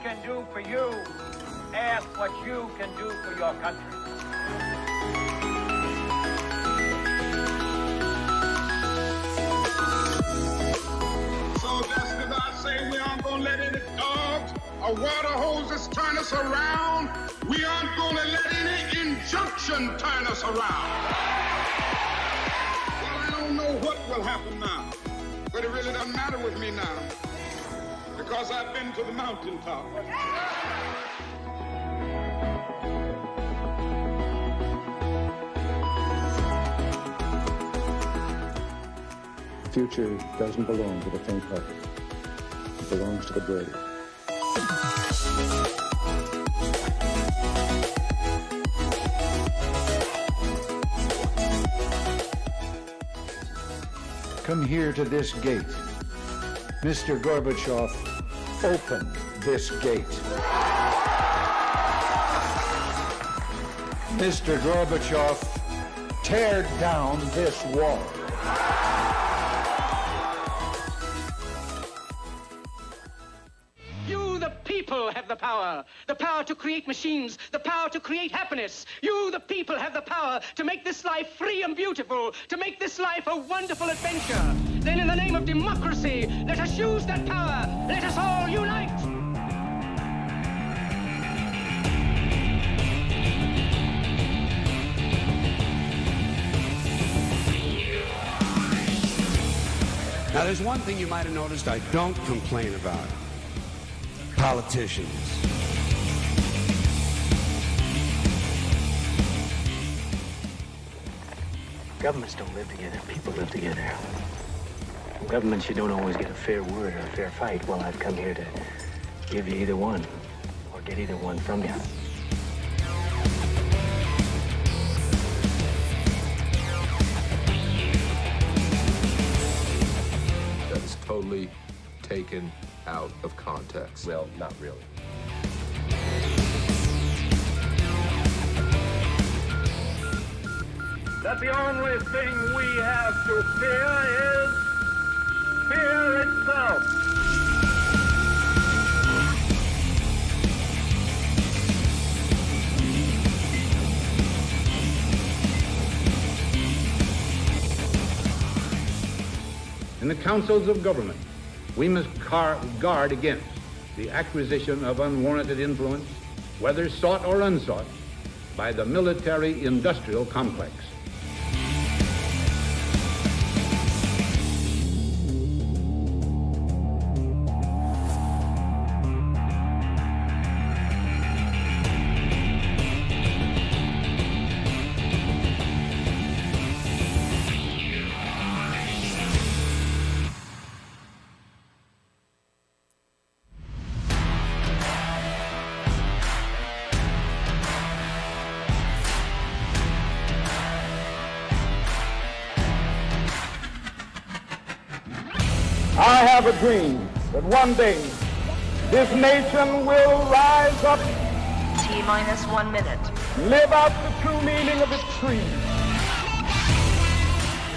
can do for you, ask what you can do for your country. So just as I say we aren't going to let any dogs or water hoses turn us around, we aren't going to let any injunction turn us around. Well, I don't know what will happen now, but it really doesn't matter with me now, because I've been to the mountaintop. The future doesn't belong to the faint-hearted. It belongs to the brave. Come here to this gate. Mr. Gorbachev, open this gate. Mr. Gorbachev, tear down this wall. You, the people, have the power to create machines, the power to create happiness. You, the people, have the power to make this life free and beautiful, to make this life a wonderful adventure. Then in the name of democracy, let us use that power. Let us all unite. Now, there's one thing you might have noticed I don't complain about. Politicians. Governments don't live together, people live together. Governments, you don't always get a fair word or a fair fight. Well, I've come here to give you either one, or get either one from you. That's totally taken out of context. Well, not really. That the only thing we have to fear is fear itself. In the councils of government, we must guard against the acquisition of unwarranted influence, whether sought or unsought, by the military-industrial complex. I have a dream that one day this nation will rise up, T-minus 1 minute. live out the true meaning of its creed.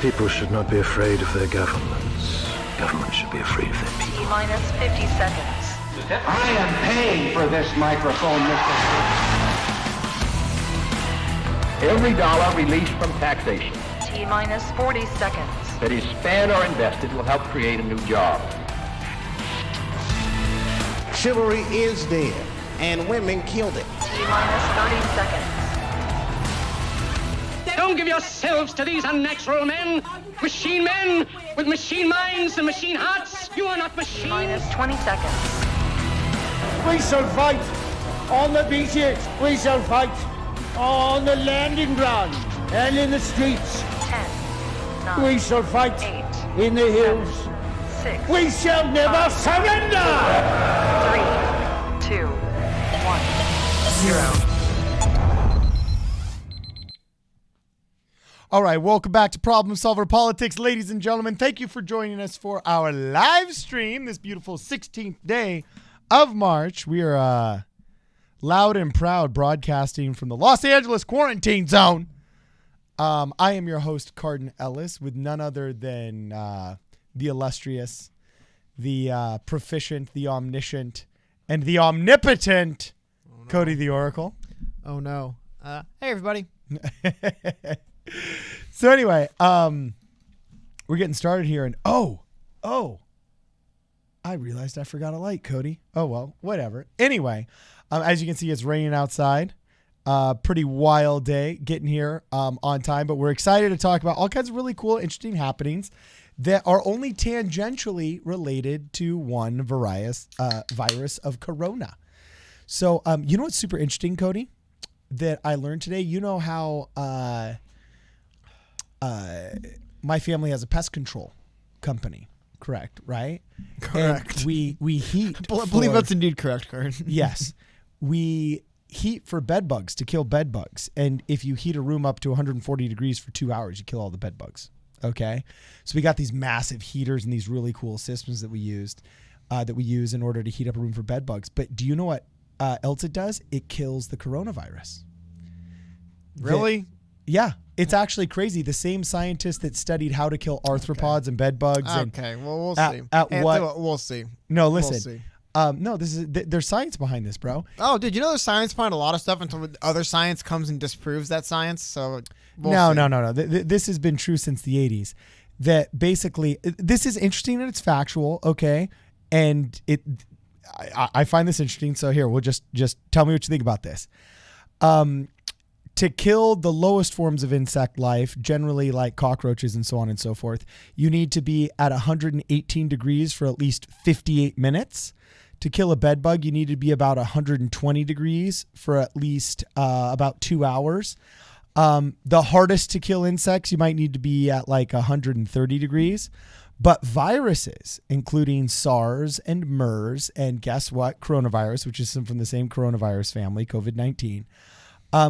People should not be afraid of their governments. Governments should be afraid of their people. T-minus 50 seconds. I am paying for this microphone, Mr. Every dollar released from taxation T-minus 40 seconds. that is spent or invested will help create a new job. Chivalry is dead, and women killed it. T-minus 30 seconds. Don't give yourselves to these unnatural men with machine minds and machine hearts. You are not machines. T-minus 20 seconds. We shall fight on the beaches. We shall fight on the landing ground and in the streets. 10, 9, We shall fight 8, in the hills. 6, We shall never surrender! 3, 2, 1, 0. All right, welcome back to Problem Solver Politics, ladies and gentlemen. Thank you for joining us for our live stream this beautiful 16th day of March. We are loud and proud broadcasting from the Los Angeles quarantine zone. I am your host, Cardin Ellis, with none other than the illustrious, the proficient, the omniscient, and the omnipotent Cody the Oracle. Oh no. Hey everybody. So anyway, we're getting started here, and I realized I forgot a light, Cody. Oh well, whatever. Anyway, as you can see, it's raining outside. Pretty wild day getting here on time, but we're excited to talk about all kinds of really cool, interesting happenings that are only tangentially related to one virus of corona. So, you know what's super interesting, Cody, that I learned today? You know how my family has a pest control company, correct? Right? Correct. And we heat. I believe that's indeed correct, Karen. Yes. We heat for bed bugs, to kill bed bugs. And if you heat a room up to 140 degrees for 2 hours, you kill all the bed bugs. Okay. So we got these massive heaters and these really cool systems that we use in order to heat up a room for bed bugs. But do you know what else it does? It kills the coronavirus. Really? Yeah. It's actually crazy. The same scientists that studied how to kill arthropods and bed bugs. Okay. Well, we'll see. We'll see. No, listen. We'll see. No, there's science behind this, bro. Oh, did you know there's science behind a lot of stuff until other science comes and disproves that science? So No. This has been true since the 80s. That basically, this is interesting and it's factual, okay? And I find this interesting. So here, we'll just tell me what you think about this. To kill the lowest forms of insect life, generally like cockroaches and so on and so forth, you need to be at 118 degrees for at least 58 minutes. To kill a bed bug, you need to be about 120 degrees for at least about 2 hours. The hardest to kill insects, you might need to be at like 130 degrees. But viruses, including SARS and MERS, and guess what? Coronavirus, which is from the same coronavirus family, COVID-19.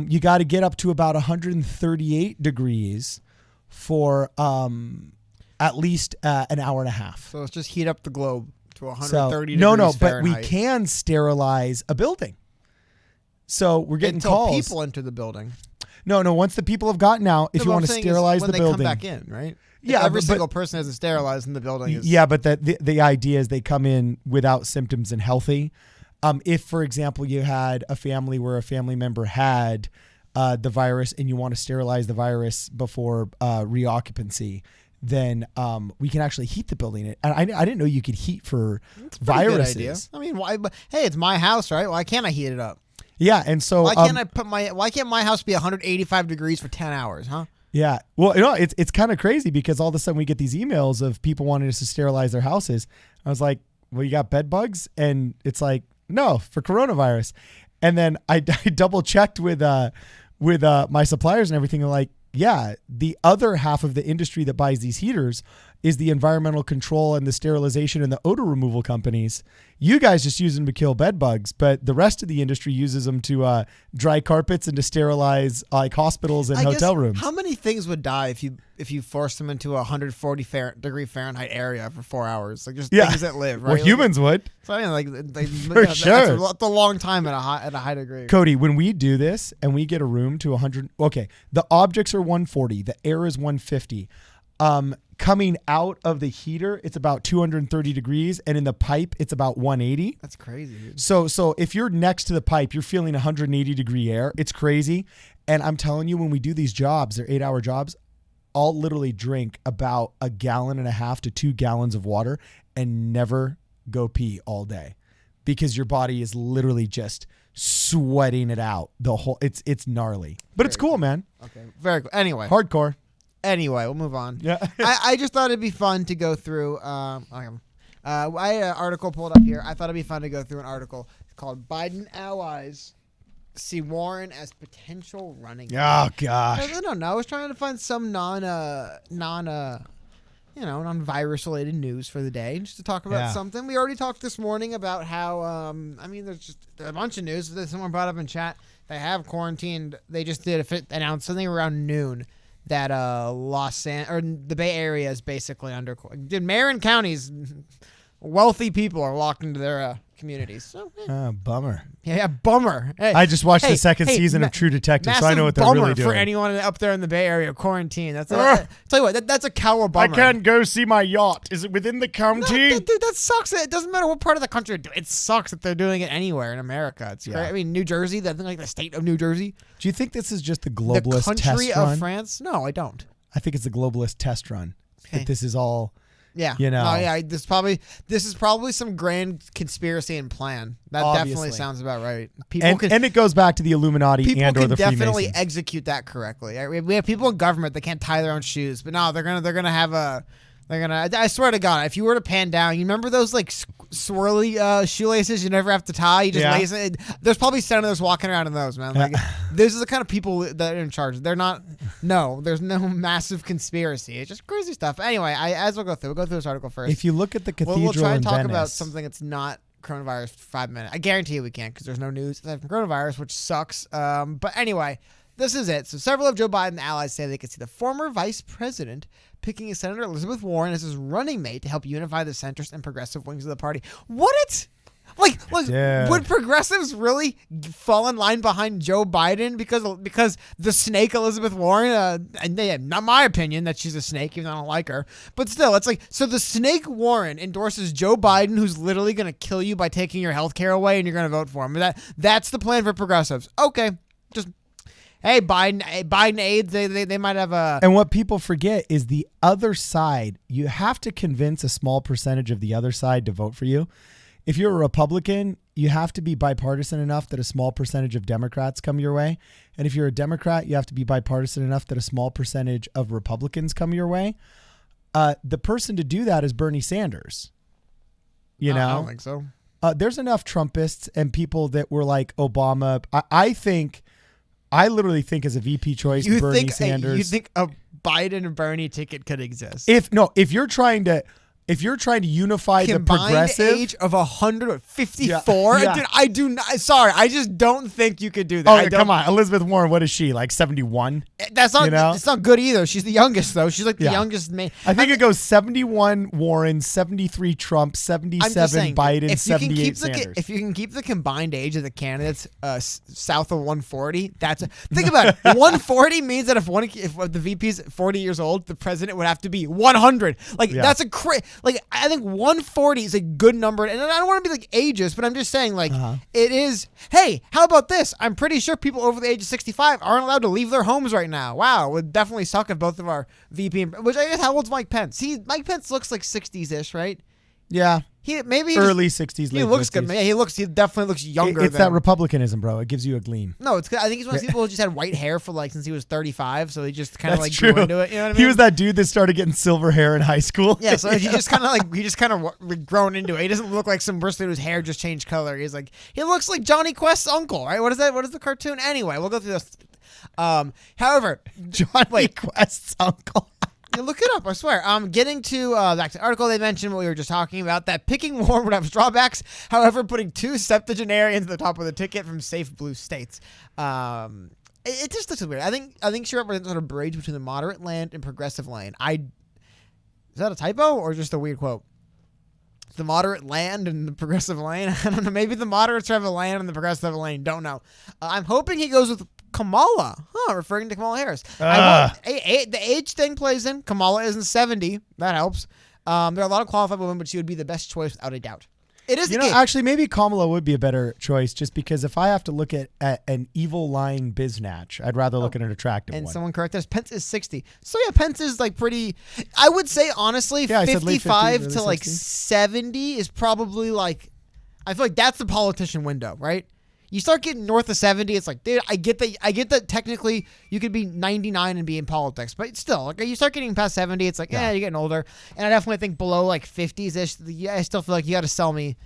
You got to get up to about 138 degrees for at least an hour and a half. So let's just heat up the globe to 130 degrees No, Fahrenheit. but we can sterilize a building. So we're getting calls. Until people enter the building. No. Once the people have gotten out, if you want to sterilize the building, when they come back in, right? Yeah, every single person has to sterilize in the building. Yeah, but the idea is they come in without symptoms and healthy. If, for example, you had a family where a family member had the virus and you want to sterilize the virus before reoccupancy, then we can actually heat the building. And I didn't know you could heat for viruses. Good idea. I mean, why? Hey, it's my house, right? Why can't I heat it up? Yeah, and so why can't my house be 185 degrees for 10 hours, huh? Yeah. Well, it's kind of crazy because all of a sudden we get these emails of people wanting us to sterilize their houses. I was like, well, you got bed bugs? And it's like, no, for coronavirus. And then I double checked with my suppliers and everything. Like, yeah, the other half of the industry that buys these heaters is the environmental control and the sterilization and the odor removal companies. You guys just use them to kill bed bugs, but the rest of the industry uses them to dry carpets and to sterilize like hospitals and hotel rooms. How many things would die if you forced them into a 140 degree Fahrenheit area for 4 hours? Like just things that live, right? Well, humans would. So I mean, sure. That's a long time at a high degree. Cody, when we do this and we get a room to 100, okay, the objects are 140, the air is 150. Coming out of the heater, it's about 230 degrees, and in the pipe, it's about 180. That's crazy, dude. So if you're next to the pipe, you're feeling 180 degree air. It's crazy. And I'm telling you, when we do these jobs, they're 8-hour jobs, I'll literally drink about 1.5 gallons to 2 gallons of water and never go pee all day because your body is literally just sweating it out. It's gnarly, but it's cool, man. Okay, very cool. Anyway, hardcore. Anyway, we'll move on. Yeah. I just thought it'd be fun to go through. I had an article pulled up here. I thought it'd be fun to go through an article called "Biden Allies See Warren as Potential Running Mate." Oh gosh. I don't know. I was trying to find some non-virus related news for the day, just to talk about something. We already talked this morning about how there's just a bunch of news that someone brought up in chat. They have quarantined. They just announced something around noon that the Bay Area is basically under Marin counties. Wealthy people are locked into their communities. So, Bummer. Yeah, bummer. Hey, I just watched the second season of True Detective, so I know what they're really doing. For anyone up there in the Bay Area quarantine. Tell you what, that's a cow bummer. I can't go see my yacht. Is it within the county? No, dude, that sucks. It doesn't matter what part of the country. It sucks that they're doing it anywhere in America. It's great. I mean, New Jersey, that thing like the state of New Jersy. Do you think this is just the globalist test run? The country of France? No, I don't. I think it's the globalist test run. That this is all. Yeah. You know. Oh yeah. This is probably some grand conspiracy and plan. That definitely sounds about right. And it goes back to the Illuminati and or the Freemasons. People can definitely execute that correctly. We have people in government that can't tie their own shoes, but no, they're gonna have a. I swear to God, if you were to pan down, you remember those like swirly shoelaces you never have to tie? You just lace it. There's probably senators walking around in those, man. Like, these are the kind of people that are in charge. They're not. No, there's no massive conspiracy. It's just crazy stuff. Anyway, we'll go through this article first. If you look at the cathedral, we'll try and talk Venice, about something that's not coronavirus for 5 minutes. I guarantee you we can't because there's no news aside from coronavirus, which sucks. But anyway. This is it. So several of Joe Biden's allies say they could see the former vice president picking Senator Elizabeth Warren as his running mate to help unify the centrist and progressive wings of the party. What? Like would progressives really fall in line behind Joe Biden because the snake Elizabeth Warren? And not my opinion that she's a snake, even though I don't like her. But still, it's like, so the snake Warren endorses Joe Biden, who's literally going to kill you by taking your health care away, and you're going to vote for him. That's the plan for progressives. Okay, just. Hey, Biden aides, they might have a... And what people forget is the other side, you have to convince a small percentage of the other side to vote for you. If you're a Republican, you have to be bipartisan enough that a small percentage of Democrats come your way. And if you're a Democrat, you have to be bipartisan enough that a small percentage of Republicans come your way. The person to do that is Bernie Sanders. You know? I don't think so. There's enough Trumpists and people that were like Obama. I literally think as a VP choice, Bernie Sanders. You think a Biden and Bernie ticket could exist? If you're trying to unify the progressive age of 154, dude, I do not. Sorry, I just don't think you could do that. Oh, come on, Elizabeth Warren. What is she, like 71? That's not. It's not good either. She's the youngest though. She's like the youngest man. I think it goes 71 Warren, 73 Trump, 77 Biden, 78 Sanders. If you can keep the combined age of the candidates south of 140, think about it. 140 means that if the VP is 40 years old, the president would have to be 100. That's a Like, I think 140 is a good number. And I don't want to be like ageist, but I'm just saying, like, it is. Hey, how about this? I'm pretty sure people over the age of 65 aren't allowed to leave their homes right now. Wow. It would definitely suck if both of our VP, which I guess, how old's Mike Pence? Mike Pence looks like 60s-ish, right? Yeah. Early 60s. He looks 50s. Good. Man. He definitely looks younger. It's that Republicanism, bro. It gives you a gleam. No, I think he's one of those people who just had white hair for since he was 35, so he just kind of grew into it. You know what I mean? He was that dude that started getting silver hair in high school. Yeah, so he just kind of grown into it. He doesn't look like some person whose hair just changed color. He looks like Johnny Quest's uncle, right? What is that? What is the cartoon? Anyway, we'll go through this. However, Johnny Quest's uncle. Look it up, I swear. Getting to back to the article, they mentioned what we were just talking about, that picking Warren would have drawbacks. However, putting 2 septuagenarians at the top of the ticket from safe blue states. It just looks weird. I think she represents sort of bridge between the moderate land and progressive lane. Is that a typo or just a weird quote? The moderate land and the progressive lane? I don't know. Maybe the moderates have a land and the progressive have a lane. Don't know. I'm hoping he goes with Kamala, referring to Kamala Harris. The age thing plays in. Kamala isn't 70. That helps. There are a lot of qualified women, but she would be the best choice without a doubt. It is. Actually, maybe Kamala would be a better choice, just because if I have to look at an evil lying biznatch, I'd rather look at an attractive one. And someone correct us. Pence is 60. So yeah, Pence is like pretty. I would say honestly, 55 to like 70 is probably like. I feel like that's the politician window, right? You start getting north of 70, it's like, dude, I get that technically you could be 99 and be in politics, but still, like, you start getting past 70, it's like, you're getting older. And I definitely think below like 50s-ish, I still feel like you got to sell me.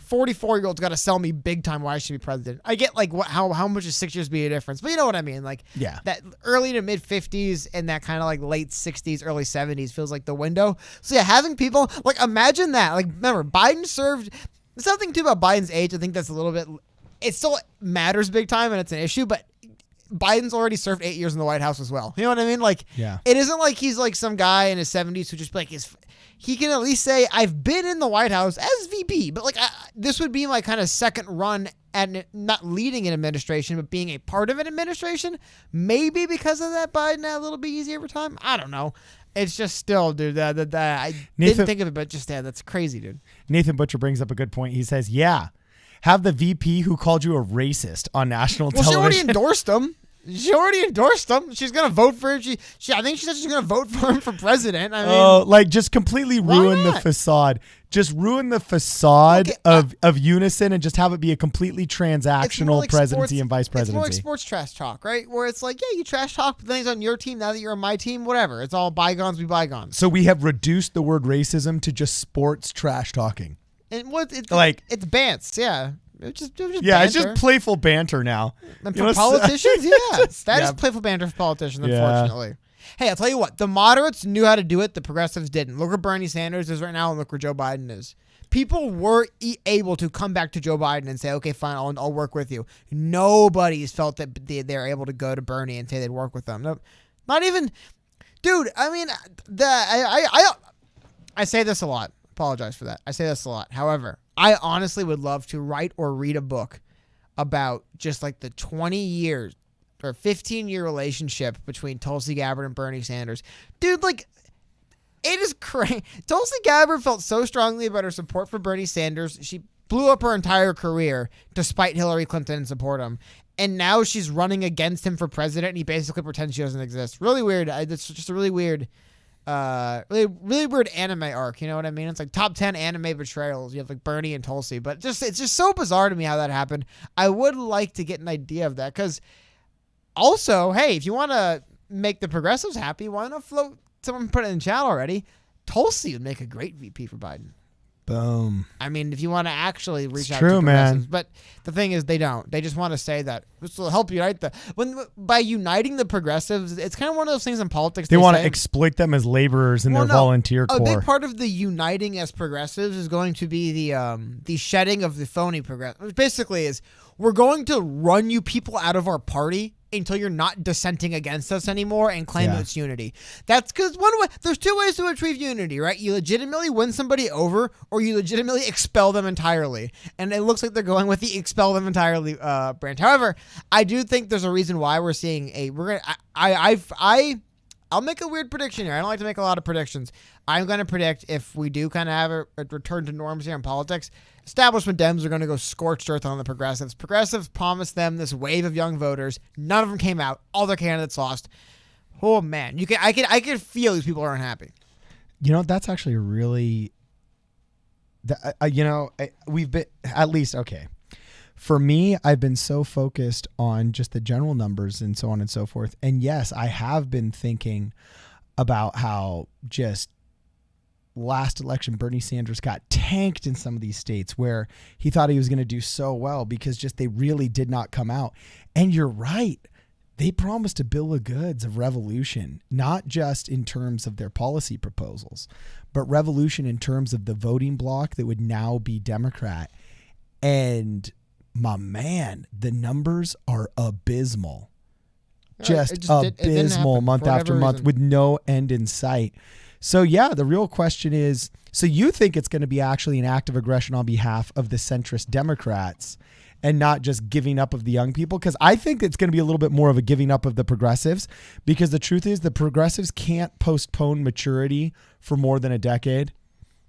44-year-olds got to sell me big time why I should be president. I get like how much is 6 years be a difference, but you know what I mean? Like, that early to mid 50s and that kind of like late 60s, early 70s feels like the window. So yeah, having people like, imagine that. Like, remember, Biden served. There's something too about Biden's age. I think that's a little bit. It still matters big time and it's an issue, but Biden's already served 8 years in the White House as well. You know what I mean? Like, Yeah. It isn't like he's like some guy in his 70s who just like he can at least say, I've been in the White House as VP, but like this would be my kind of second run at not leading an administration, but being a part of an administration. Maybe because of that, Biden had a little bit easier over time. I don't know. It's just still, dude, that I didn't think of it, but just that's crazy, dude. Nathan Butcher brings up a good point. He says, yeah, have the VP who called you a racist on national television. She already endorsed him. She's going to vote for him. I think she said she's going to vote for him for president. I mean, like just completely ruin the facade. Just ruin the facade of unison and just have it be a completely transactional like presidency sports, and vice presidency. It's more like sports trash talk, right? Where it's like, yeah, you trash talk, but then he's on your team. Now that you're on my team, whatever. It's all bygones be bygones. So we have reduced the word racism to just sports trash talking. And it's bants, yeah. It's just banter. It's just playful banter now. And for politicians, yeah. That is playful banter for politicians, unfortunately. Hey, I'll tell you what. The moderates knew how to do it. The progressives didn't. Look where Bernie Sanders is right now and look where Joe Biden is. People were able to come back to Joe Biden and say, okay, fine, I'll work with you. Nobody's felt that they're able to go to Bernie and say they'd work with them. No, not even. Dude, I mean, I say this a lot. Apologize for that. I say this a lot. However, I honestly would love to write or read a book about just like the 20 years or 15-year relationship between Tulsi Gabbard and Bernie Sanders. Dude, like, it is crazy. Tulsi Gabbard felt so strongly about her support for Bernie Sanders. She blew up her entire career despite Hillary Clinton and support him. And now she's running against him for president, and he basically pretends she doesn't exist. Really weird. It's just a really weird... really weird anime arc, you know what I mean? It's like top 10 anime betrayals. You have like Bernie and Tulsi, but it's just so bizarre to me how that happened. I would like to get an idea of that, because also, hey, if you want to make the progressives happy, why not float? Someone put it in chat already. Tulsi would make a great VP for Biden. Boom. I mean, if you want to actually reach out true, to progressives, man. But the thing is, they don't. They just want to say that this will help unite by uniting the progressives. It's kind of one of those things in politics. They want to exploit them as laborers in their volunteer corps. A big part of the uniting as progressives is going to be the shedding of the phony progressives. Which basically is, we're going to run you people out of our party until you're not dissenting against us anymore and claim it's unity. That's because there's two ways to achieve unity, right? You legitimately win somebody over, or you legitimately expel them entirely. And it looks like they're going with the expel them entirely branch. However, I do think there's a reason why we're seeing I'll make a weird prediction here. I don't like to make a lot of predictions. I'm going to predict, if we do kind of have a return to norms here in politics, establishment Dems are going to go scorched earth on the progressives. Progressives promised them this wave of young voters. None of them came out. All their candidates lost. Oh man, I can feel these people are unhappy. You know, that's actually really. We've been at least okay. For me, I've been so focused on just the general numbers and so on and so forth. And yes, I have been thinking about how just last election, Bernie Sanders got tanked in some of these states where he thought he was going to do so well because just they really did not come out. And you're right. They promised a bill of goods of revolution, not just in terms of their policy proposals, but revolution in terms of the voting bloc that would now be Democrat. And my man, the numbers are abysmal. Just abysmal month after month with no end in sight. So yeah, the real question is, so you think it's going to be actually an act of aggression on behalf of the centrist Democrats and not just giving up of the young people? Because I think it's going to be a little bit more of a giving up of the progressives, because the truth is the progressives can't postpone maturity for more than a decade.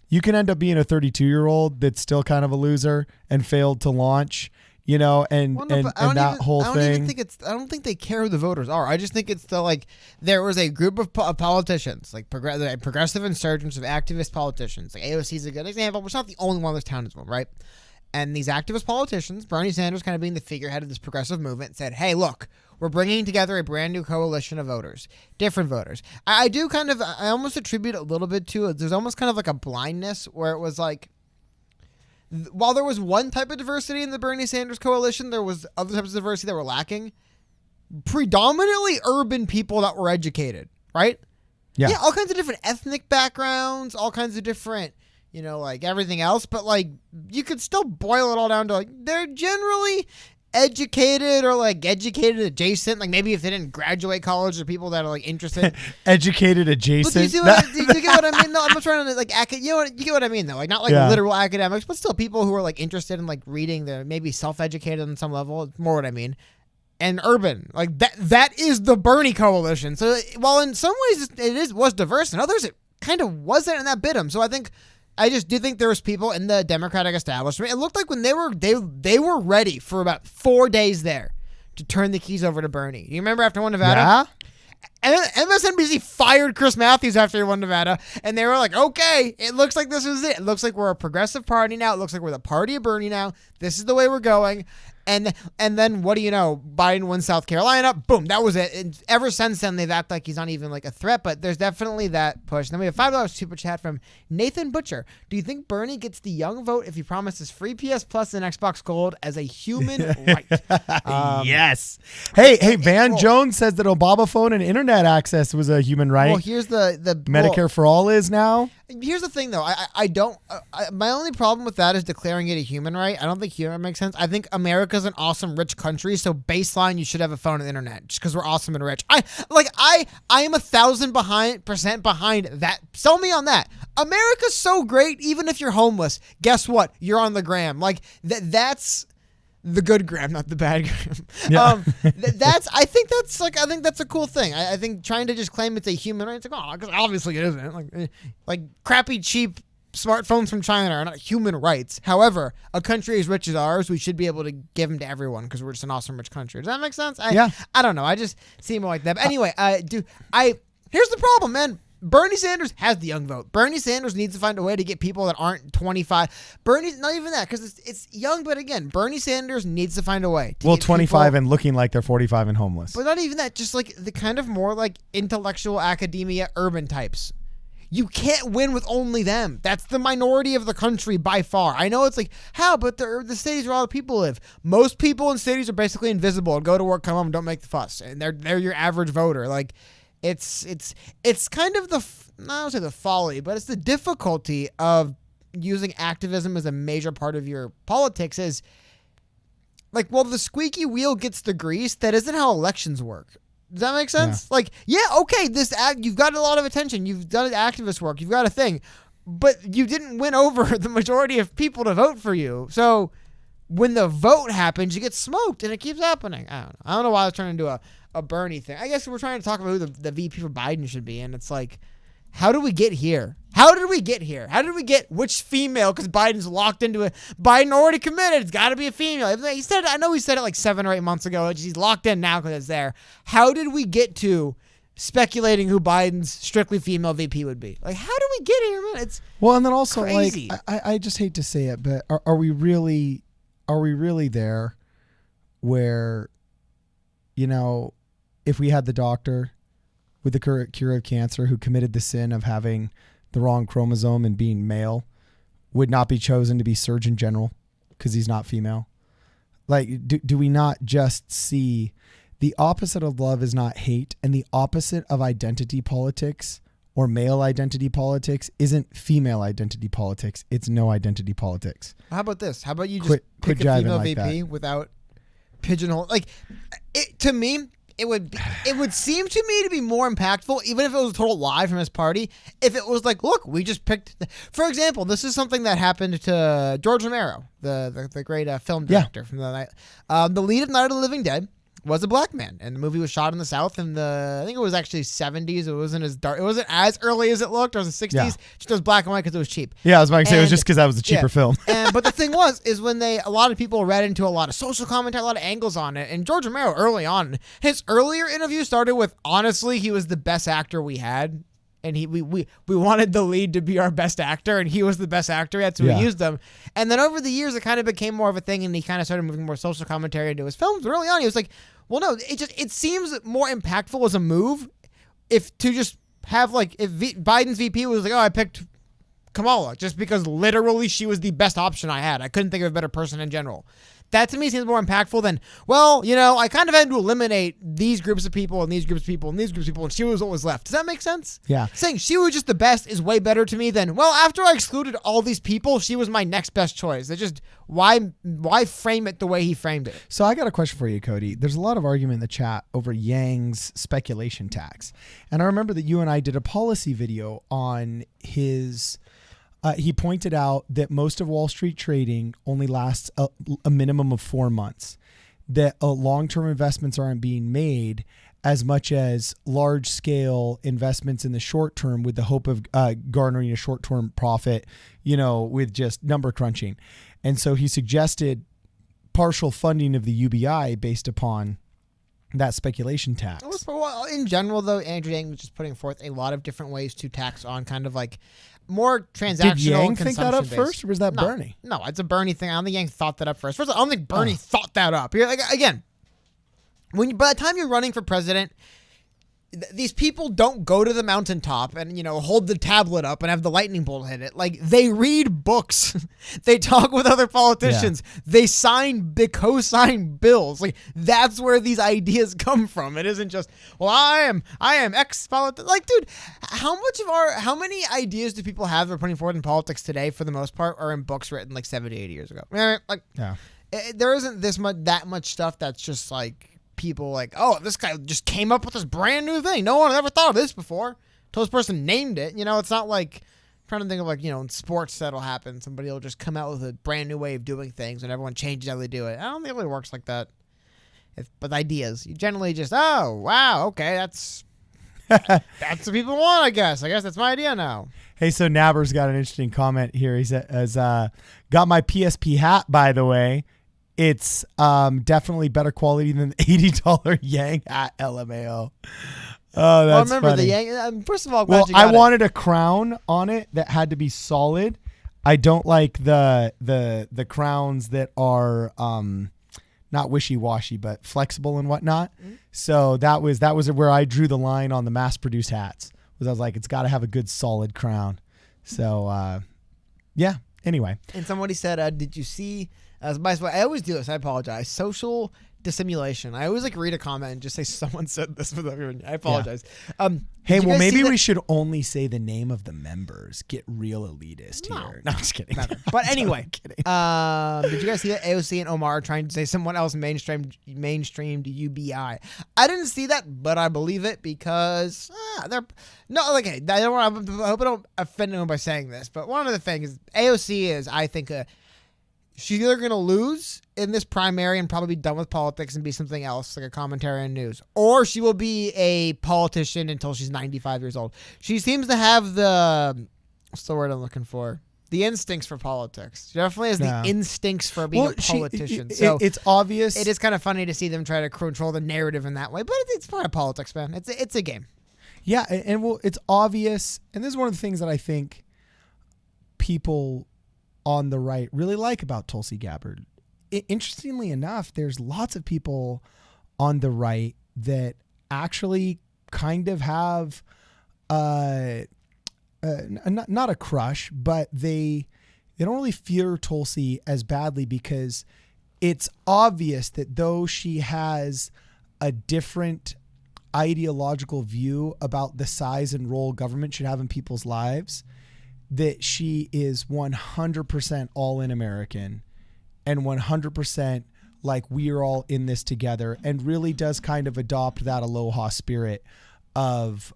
You can end up being a 32-year-old that's still kind of a loser and failed to launch, you know, and that whole thing. I don't think they care who the voters are. I just think it's there was a group of politicians, like progressive insurgents of activist politicians. Like AOC is a good example, but it's not the only one in this town as well, right? And these activist politicians, Bernie Sanders kind of being the figurehead of this progressive movement, said, hey, look, we're bringing together a brand new coalition of voters, different voters. I almost attribute a little bit to it. There's almost kind of like a blindness where it was like, while there was one type of diversity in the Bernie Sanders coalition, there was other types of diversity that were lacking. Predominantly urban people that were educated, right? Yeah, all kinds of different ethnic backgrounds, all kinds of different, like everything else. But like, you could still boil it all down to like, they're generally educated or like educated adjacent, like maybe if they didn't graduate college, or people that are like interested. Educated adjacent. But do you get what I mean? No, I'm not trying to like you get what I mean though. Like not like literal academics, but still people who are like interested in like reading, the maybe self-educated on some level. It's more what I mean. And urban, like that is the Bernie coalition. So while in some ways was diverse, in others it kind of wasn't in that bit. So I just do think there was people in the Democratic establishment. It looked like when they were ready for about 4 days there to turn the keys over to Bernie. You remember after one Nevada? Yeah. And MSNBC fired Chris Matthews after he won Nevada, and they were like, okay, it looks like this is it. It looks like we're a progressive party now. It looks like we're the party of Bernie now. This is the way we're going. And then what do you know? Biden wins South Carolina. Boom, that was it. And ever since then, they've acted like he's not even like a threat, but there's definitely that push. And then we have $5 super chat from Nathan Butcher. Do you think Bernie gets the young vote if he promises free PS Plus and Xbox Gold as a human right? Yes. Hey, Van Jones says that Obama phone and internet access was a human right. Well, here's the Medicare for all is now. Here's the thing, though. I don't. My only problem with that is declaring it a human right. I don't think human makes sense. I think America's an awesome, rich country, so baseline, you should have a phone and internet just because we're awesome and rich. I am 1,000% behind that. Sell me on that. America's so great, even if you're homeless. Guess what? You're on the gram. Like that's the good gram, not the bad gram. Yeah. I think that's a cool thing. I think trying to just claim it's a human right, it's like, oh, because obviously it isn't. Like crappy, cheap smartphones from China are not human rights. However, a country as rich as ours, we should be able to give them to everyone because we're just an awesome, rich country. Does that make sense? I don't know. I just see more like that. But anyway, here's the problem, man. Bernie Sanders has the young vote. Bernie Sanders needs to find a way to get people that aren't 25. Bernie's not even that because it's young, but again, Bernie Sanders needs to find a way. To 25 people, and looking like they're 45 and homeless. But not even that, just like the kind of more like intellectual academia urban types. You can't win with only them. That's the minority of the country by far. I know it's like, how? But the cities where all the people live. Most people in cities are basically invisible and go to work, come home, don't make the fuss. And they're your average voter. Like, it's kind of I don't say the folly, but it's the difficulty of using activism as a major part of your politics is like, well, the squeaky wheel gets the grease. That isn't how elections work. Does that make sense? Yeah. Like, okay, you've got a lot of attention. You've done activist work. You've got a thing, but you didn't win over the majority of people to vote for you. So when the vote happens, you get smoked, and it keeps happening. I don't know why I was turning into a Bernie thing. I guess we're trying to talk about who the VP for Biden should be, and it's like, how did we get here? How did we get here? How did we get which female? Because Biden's locked into it. Biden already committed. It's got to be a female. I know he said it like 7 or 8 months ago. He's locked in now because it's there. How did we get to speculating who Biden's strictly female VP would be? Like, how did we get here, man? It's and then also crazy. like I just hate to say it, but are we really there where, if we had the doctor with the cure of cancer who committed the sin of having the wrong chromosome and being male would not be chosen to be Surgeon General because he's not female? Like, do we not just see the opposite of love is not hate, and the opposite of identity politics or male identity politics isn't female identity politics. It's no identity politics. How about this? How about you just pick a female like VP that without pigeonhole? Like, to me, it would seem to me to be more impactful, even if it was a total lie from his party, if it was like, look, we just picked. For example, this is something that happened to George Romero, the great film director from the night. The lead of Night of the Living Dead was a black man, and the movie was shot in the South in I think it was actually 70s. It wasn't as dark. It wasn't as early as it looked. It was the 60s. Yeah. Just was black and white because it was cheap. Yeah, I was about to say it was just because that was a cheaper film. But the thing is when a lot of people read into a lot of social commentary, a lot of angles on it. And George Romero early on, his earlier interview started with, honestly, he was the best actor we had. And we wanted the lead to be our best actor, and he was the best actor. That's who we used them. And then over the years, it kind of became more of a thing, and he kind of started moving more social commentary into his films. But early on, he was like, well, no, it seems more impactful as a move if to just have like if Biden's VP was like, oh, I picked Kamala just because literally she was the best option I had. I couldn't think of a better person in general. That to me seems more impactful than, well, I kind of had to eliminate these groups of people and these groups of people and these groups of people, and she was what was left. Does that make sense? Yeah. Saying she was just the best is way better to me than, well, after I excluded all these people, she was my next best choice. It's just, why frame it the way he framed it? So I got a question for you, Cody. There's a lot of argument in the chat over Yang's speculation tax. And I remember that you and I did a policy video on his... he pointed out that most of Wall Street trading only lasts a minimum of 4 months, that long-term investments aren't being made as much as large-scale investments in the short term with the hope of garnering a short-term profit, with just number crunching. And so he suggested partial funding of the UBI based upon that speculation tax. Well, in general, though, Andrew Yang was just putting forth a lot of different ways to tax on kind of like more transactional. Did Yang and think that up consumption-based. first, or was that Bernie? No, it's a Bernie thing. I don't think Yang thought that up first. First of all, I don't think Bernie thought that up. You're like, again, by the time you're running for president, these people don't go to the mountaintop and, hold the tablet up and have the lightning bolt hit it. Like, they read books. They talk with other politicians. Yeah. They co-sign bills. Like, that's where these ideas come from. It isn't just, well, I am ex-politician. Like, dude, how many ideas do people have they're putting forward in politics today, for the most part, are in books written like 70, 80 years ago? Like, yeah. There isn't that much stuff that's just like, people like, oh, this guy just came up with this brand new thing. No one ever thought of this before. Until this person named it. It's not like, I'm trying to think of like, in sports that'll happen. Somebody will just come out with a brand new way of doing things and everyone changes how they do it. I don't think it really works like that. But ideas, you generally just, oh, wow, okay, that's what people want, I guess. I guess that's my idea now. Hey, so Nabber's got an interesting comment here. He says, got my PSP hat, by the way. It's definitely better quality than the $80 Yang hat, LMAO. Oh, that's remember funny. The Yang. First of all, I wanted a crown on it that had to be solid. I don't like the crowns that are not wishy-washy but flexible and whatnot. Mm-hmm. So that was where I drew the line on the mass-produced hats. I was like, it's got to have a good solid crown. So yeah. Anyway, and somebody said, "Did you see?" By the way, I always do this. I apologize. Social dissimulation. I always read a comment and just say someone said this without even. I apologize. Yeah. Hey, well, maybe we should only say the name of the members. Get real elitist here. No, I'm just kidding. But anyway, did you guys see that AOC and Omar are trying to say someone else mainstreamed UBI? I didn't see that, but I believe it because they're no. Like, hey, I hope I don't offend anyone by saying this, but one of the things AOC is, I think, she's either going to lose in this primary and probably be done with politics and be something else, like a commentary on news, or she will be a politician until she's 95 years old. She seems to have what's the word I'm looking for? The instincts for politics. She definitely has the instincts for being a politician. So it's obvious. It is kind of funny to see them try to control the narrative in that way, but it's part of politics, man. It's a game. Yeah, and it's obvious, and this is one of the things that I think people on the right really like about Tulsi Gabbard. Interestingly enough, there's lots of people on the right that actually kind of have not a crush, but they don't really fear Tulsi as badly, because it's obvious that though she has a different ideological view about the size and role government should have in people's lives, that she is 100% all in American and 100% like we are all in this together, and really does kind of adopt that aloha spirit of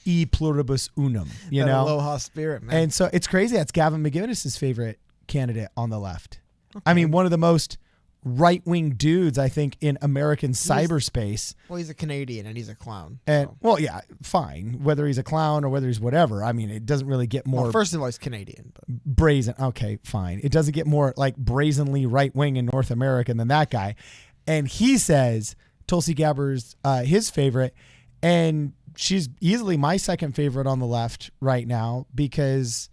e pluribus unum, you know? Aloha spirit, man. And so it's crazy. That's Gavin McInnes's favorite candidate on the left. Okay. I mean, one of the most right-wing dudes, I think, in American cyberspace. Well, he's a Canadian and he's a clown. And well, yeah, fine. Whether he's a clown or whether he's whatever, I mean, it doesn't really get more. Well, first of all, he's Canadian. But. Brazen. Okay, fine. It doesn't get more like brazenly right-wing and North American than that guy. And he says Tulsi Gabbard's his favorite, and she's easily my second favorite on the left right now, because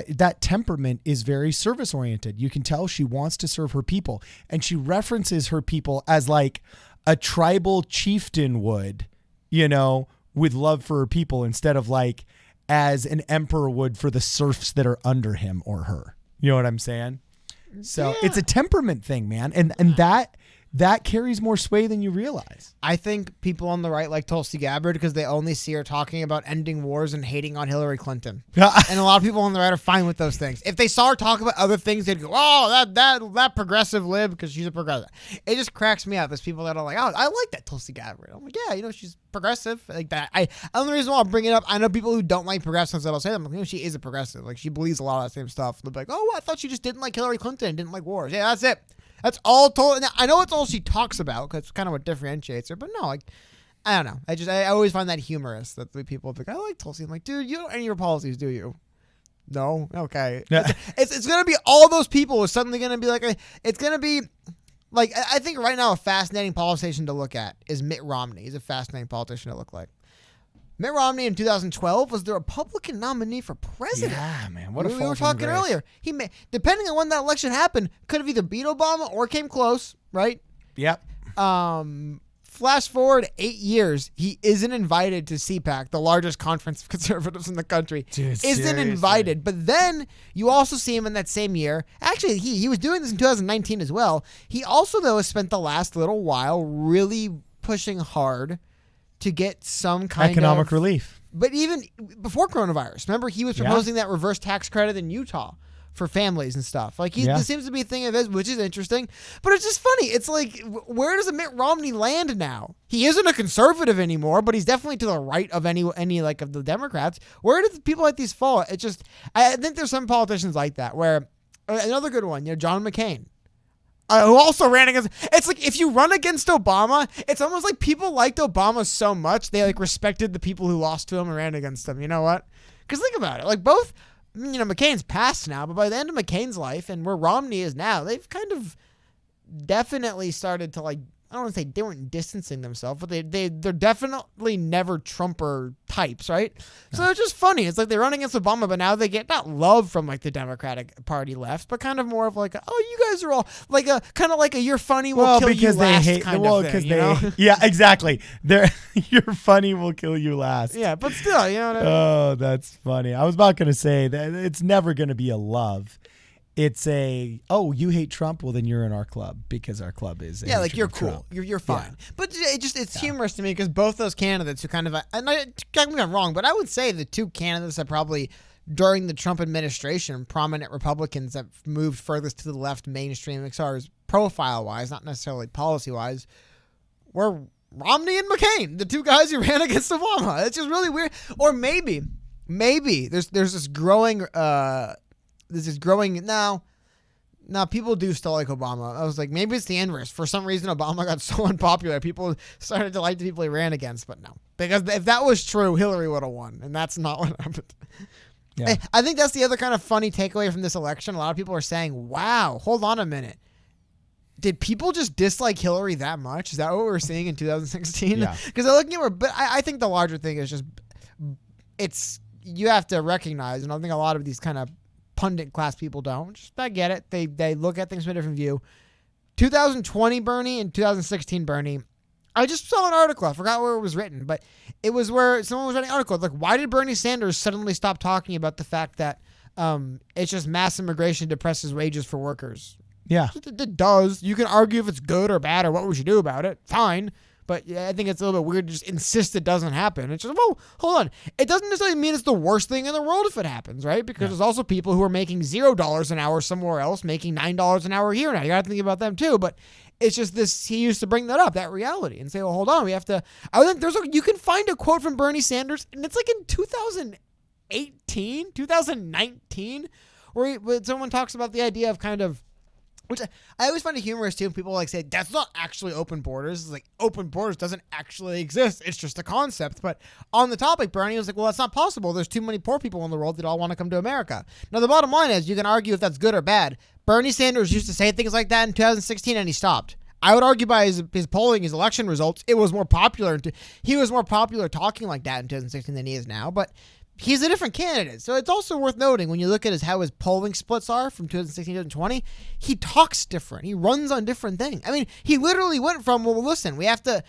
that temperament is very service oriented. You can tell she wants to serve her people, and she references her people as like a tribal chieftain would, you know, with love for her people, instead of like as an emperor would for the serfs that are under him or her. You know what I'm saying? So it's a temperament thing, man. And that carries more sway than you realize. I think people on the right like Tulsi Gabbard because they only see her talking about ending wars and hating on Hillary Clinton. And a lot of people on the right are fine with those things. If they saw her talk about other things, they'd go, "Oh, that progressive lib," because she's a progressive. It just cracks me up. There's people that are like, "Oh, I like that Tulsi Gabbard." I'm like, "Yeah, she's progressive like that." The only reason why I'll bring it up, I know people who don't like progressives that'll say them. She is a progressive. Like she believes a lot of that same stuff. They'll be like, "Oh, well, I thought she just didn't like Hillary Clinton, didn't like wars." Yeah, that's it. That's all told. I know it's all she talks about because it's kind of what differentiates her. But no, like, I don't know. I always find that humorous that the people think I like Tulsi. I'm like, dude, you don't know any of your policies, do you? No, okay. Yeah. It's gonna be all those people is suddenly gonna be like it's gonna be like I think right now a fascinating politician to look at is Mitt Romney. He's a fascinating politician to look like. Mitt Romney in 2012 was the Republican nominee for president. Yeah, man. What a we were talking earlier. He depending on when that election happened, could have either beat Obama or came close, right? Yep. Flash forward 8 years, he isn't invited to CPAC, the largest conference of conservatives in the country. Dude, isn't invited. But then you also see him in that same year. Actually, he was doing this in 2019 as well. He also, though, has spent the last little while really pushing hard to get some kind economic relief. But even before coronavirus, remember he was proposing that reverse tax credit in Utah for families and stuff. Like this seems to be a thing of his, which is interesting. But it's just funny. It's like, where does a Mitt Romney land now? He isn't a conservative anymore, but he's definitely to the right of any like of the Democrats. Where do the people like these fall? It just, I think there's some politicians like that. Where another good one, John McCain. Who also ran against. It's like if you run against Obama, it's almost like people liked Obama so much they like respected the people who lost to him and ran against him. You know what? Because think about it. Like both, McCain's passed now, but by the end of McCain's life and where Romney is now, they've kind of definitely started to like. I don't want to say they weren't distancing themselves, but they're definitely never Trumper types, right? No. So it's just funny. It's like they run against Obama, but now they get not love from like the Democratic Party left, but kind of more of like, you guys are all like a kind of like a you're funny, we'll kill you last kind of thing. You know? Yeah, exactly. You're funny, we'll kill you last. Yeah, but still, you know what I mean? Oh, that's funny. I was about going to say that it's never going to be a love. It's you hate Trump? Well, then you're in our club because our club is like you're cool. You're fine. Yeah. But it's humorous to me because both those candidates who kind of get me wrong, but I would say the two candidates that probably during the Trump administration, prominent Republicans that moved furthest to the left mainstream as far as profile wise, not necessarily policy wise, were Romney and McCain, the two guys who ran against Obama. It's just really weird. Or maybe there's this growing. This is growing now. Now people do still like Obama. I was like, maybe it's the inverse. For some reason, Obama got so unpopular, people started to like the people he ran against. But no, because if that was true, Hillary would have won, and that's not what happened. Yeah. I think that's the other kind of funny takeaway from this election. A lot of people are saying, "Wow, hold on a minute. Did people just dislike Hillary that much? Is that what we're seeing in 2016?" Yeah. Because they're looking at her. But I think the larger thing is just you have to recognize, and I think a lot of these kind of pundit class people don't. I get it. They look at things from a different view. 2020 Bernie and 2016 Bernie. I just saw an article. I forgot where it was written, but it was where someone was writing an article. Like, why did Bernie Sanders suddenly stop talking about the fact that it's just mass immigration depresses wages for workers? Yeah. It does. You can argue if it's good or bad or what we should do about it. Fine. But I think it's a little bit weird to just insist it doesn't happen. It's just, hold on. It doesn't necessarily mean it's the worst thing in the world if it happens, right? Because there's also people who are making $0 an hour somewhere else, making $9 an hour here now. You got to think about them too. But it's just this, he used to bring that up, that reality, and say, well, hold on, we have to, I think you can find a quote from Bernie Sanders, and it's like in 2018, 2019, where someone talks about the idea of kind of, which I always find it humorous too. People like say that's not actually open borders. It's like open borders doesn't actually exist. It's just a concept. But on the topic, Bernie was like, well, that's not possible. There's too many poor people in the world that all want to come to America. Now, the bottom line is you can argue if that's good or bad. Bernie Sanders used to say things like that in 2016 and he stopped. I would argue by his polling, his election results, it was more popular. He was more popular talking like that in 2016 than he is now. But he's a different candidate. So it's also worth noting when you look at how his polling splits are from 2016 to 2020, he talks different. He runs on different things. I mean, he literally went from, well, listen, we have to,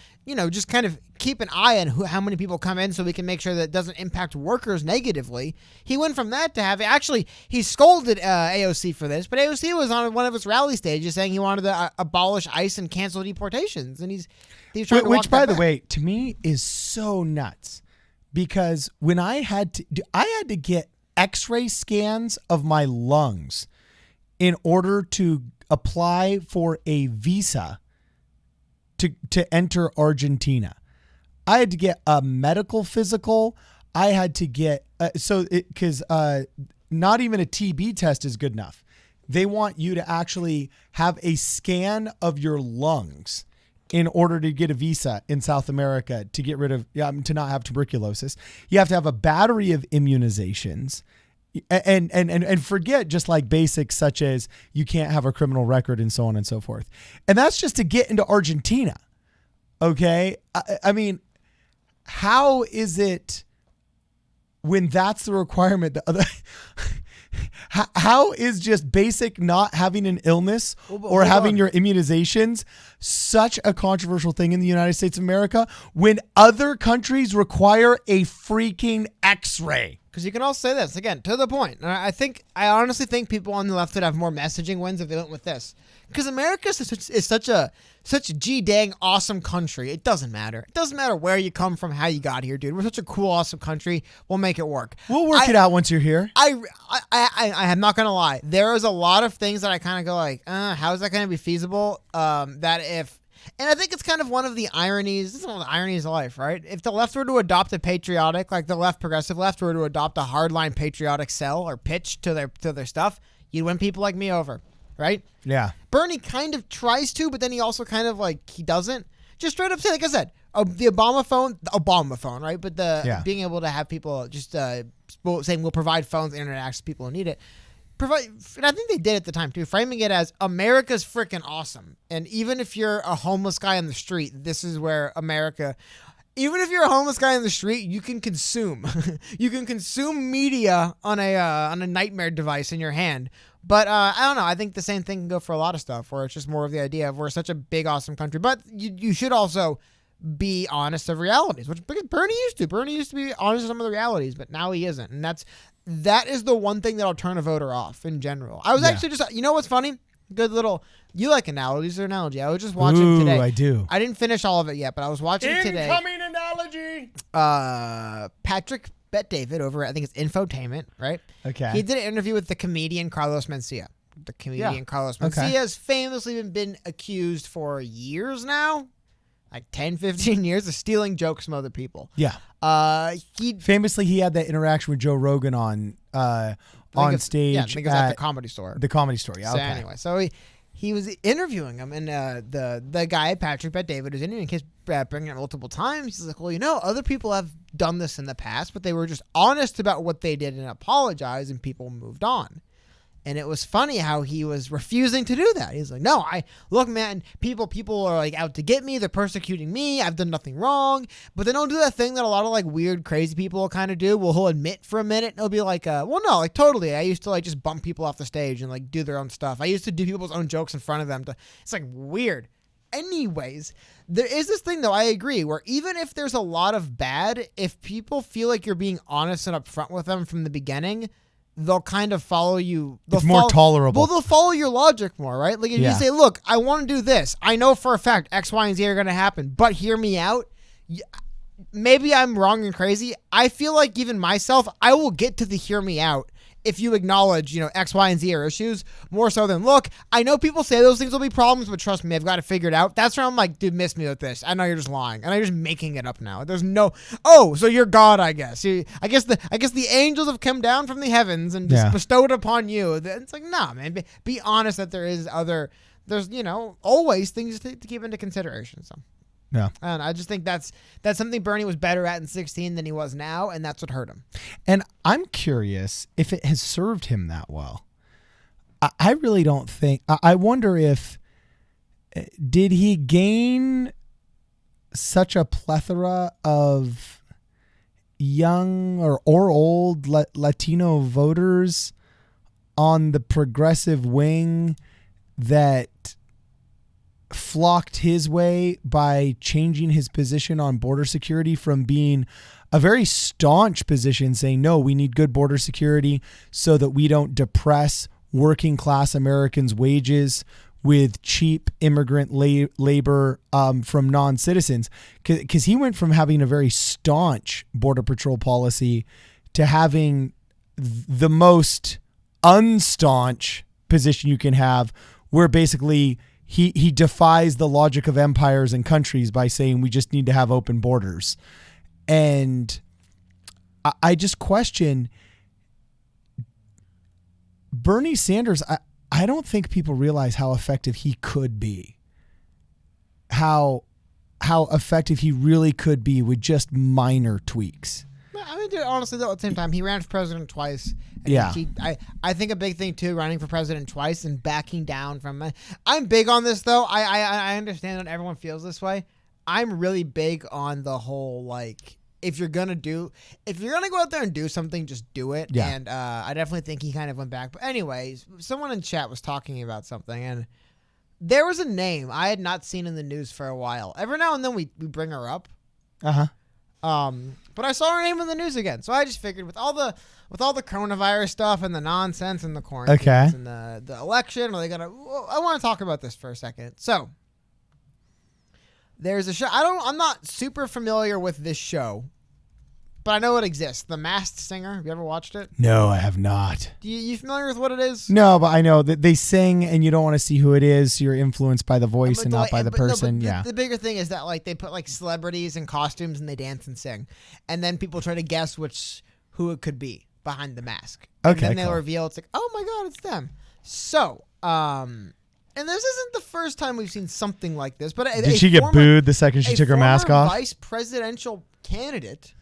just kind of keep an eye on how many people come in so we can make sure that it doesn't impact workers negatively. He went from that to he scolded AOC for this, but AOC was on one of his rally stages saying he wanted to abolish ICE and cancel deportations. And he's trying to walk which, by the back. way, to me is so nuts. Because when I had to get X-ray scans of my lungs in order to apply for a visa to enter Argentina. I had to get a medical physical. I had to get because not even a TB test is good enough. They want you to actually have a scan of your lungs in order to get a visa in South America to get rid of, to not have tuberculosis. You have to have a battery of immunizations and forget just like basics such as you can't have a criminal record and so on and so forth. And that's just to get into Argentina. Okay. I mean, how is it when that's the requirement? How is just basic not having an illness or having your immunizations such a controversial thing in the United States of America when other countries require a freaking X-ray? Because you can also say this, again, to the point. I honestly think people on the left would have more messaging wins if they went with this. Because America is such a G-dang awesome country. It doesn't matter. It doesn't matter where you come from, how you got here, dude. We're such a cool, awesome country. We'll make it work. We'll work it out once you're here. I am not going to lie. There is a lot of things that I kind of go like, how is that going to be feasible? And I think it's kind of one of the ironies. This is one of the ironies of life, right? If the left were to adopt a patriotic, like the progressive left were to adopt a hardline patriotic sell or pitch to their stuff, you'd win people like me over, right? Yeah. Bernie kind of tries to, but then he also kind of he doesn't. Just straight up say, like I said, the Obama phone, right? But being able to have people just saying we'll provide phones, internet access to people who need it. And I think they did at the time too, framing it as America's freaking awesome. And even if you're a homeless guy on the street, this is where America. Even if you're a homeless guy on the street, you can consume. You can consume media on a nightmare device in your hand. But I don't know. I think the same thing can go for a lot of stuff, where it's just more of the idea of we're such a big, awesome country. But you should also be honest of realities, which Bernie used to. Bernie used to be honest of some of the realities, but now he isn't. And that is the one thing that'll turn a voter off in general. I was actually just, you know what's funny? Good little, you like analogies or analogy. I was just watching today. I do. I didn't finish all of it yet, but I was watching today. Incoming analogy. Patrick Bet-David over, I think it's Infotainment, right? Okay. He did an interview with the comedian Carlos Mencia. Carlos Mencia has famously been accused for years now, like 10, 15 years, of stealing jokes from other people. Yeah. Famously, he had that interaction with Joe Rogan on stage. Yeah, I think it was at the Comedy Store. The Comedy Store, yeah. So anyway, so he was interviewing him, and the guy, Patrick Bet-David, was interviewing him, bringing it multiple times. He's like, well, other people have done this in the past, but they were just honest about what they did and apologized, and people moved on. And it was funny how he was refusing to do that. He's like, no, look, man, people are like out to get me. They're persecuting me. I've done nothing wrong. But they don't do that thing that a lot of like weird, crazy people will kind of do. Well, he'll admit for a minute. And he'll be like, well, no, like totally. I used to like just bump people off the stage and like do their own stuff. I used to do people's own jokes in front of them. It's like weird. Anyways, there is this thing though, I agree, where even if there's a lot of bad, if people feel like you're being honest and upfront with them from the beginning, they'll kind of follow you. It's more tolerable. Well, they'll follow your logic more, right? Like if you say, look, I want to do this. I know for a fact X, Y, and Z are going to happen, but hear me out. Maybe I'm wrong and crazy. I feel like even myself, I will get to the hear me out if you acknowledge, X, Y, and Z are issues more so than, look, I know people say those things will be problems, but trust me, I've got it figured out. That's where I'm like, dude, miss me with this. I know you're just lying. And I'm just making it up now. There's no, so you're God, I guess. I guess the angels have come down from the heavens and just bestowed upon you. It's like, nah, man, be honest that there's always things to keep into consideration. So. Yeah. And I just think that's something Bernie was better at in 2016 than he was now, and that's what hurt him. And I'm curious if it has served him that well. I really don't think. I wonder did he gain such a plethora of young or old Latino voters on the progressive wing that flocked his way by changing his position on border security from being a very staunch position saying, no, we need good border security so that we don't depress working class Americans' wages with cheap immigrant labor from non-citizens. Because he went from having a very staunch Border Patrol policy to having the most unstaunch position you can have, where basically he defies the logic of empires and countries by saying we just need to have open borders. And I just question Bernie Sanders. I don't think people realize how effective he could be, how effective he really could be with just minor tweaks. I mean, dude, honestly, though, at the same time, he ran for president twice. And yeah. I think a big thing, too, running for president twice and backing down from it. I'm big on this, though. I understand that everyone feels this way. I'm really big on the whole, like, if you're going to go out there and do something, just do it. Yeah. And I definitely think he kind of went back. But anyways, someone in chat was talking about something, and there was a name I had not seen in the news for a while. Every now and then we bring her up. Uh-huh. But I saw her name in the news again, so I just figured with all the coronavirus stuff and the nonsense and the quarantines and the election, I want to talk about this for a second. So there's a show. I'm not super familiar with this show, but I know it exists. The Masked Singer. Have you ever watched it? No, I have not. You familiar with what it is? No, but I know that they sing and you don't want to see who it is. So you're influenced by the voice and not by the person. The bigger thing is that like they put like celebrities in costumes and they dance and sing. And then people try to guess who it could be behind the mask. And then they'll reveal it's like, oh my God, it's them. So, and this isn't the first time we've seen something like this. But did she get booed the second she took her mask off? Vice presidential candidate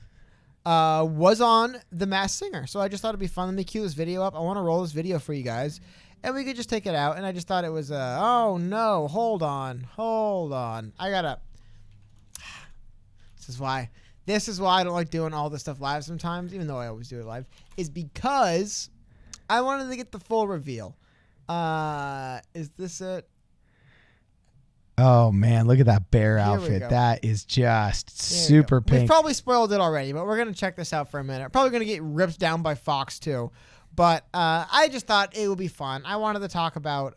was on The Masked Singer. So I just thought it'd be fun. Let me cue this video up. I want to roll this video for you guys. And we could just take it out. And I just thought it was, oh no, hold on. I gotta, This is why I don't like doing all this stuff live sometimes, even though I always do it live, is because I wanted to get the full reveal. Is this it? Oh man, look at that bear outfit. That is just super pink. We've probably spoiled it already, but we're going to check this out for a minute. Probably going to get ripped down by Fox too. But I just thought it would be fun. I wanted to talk about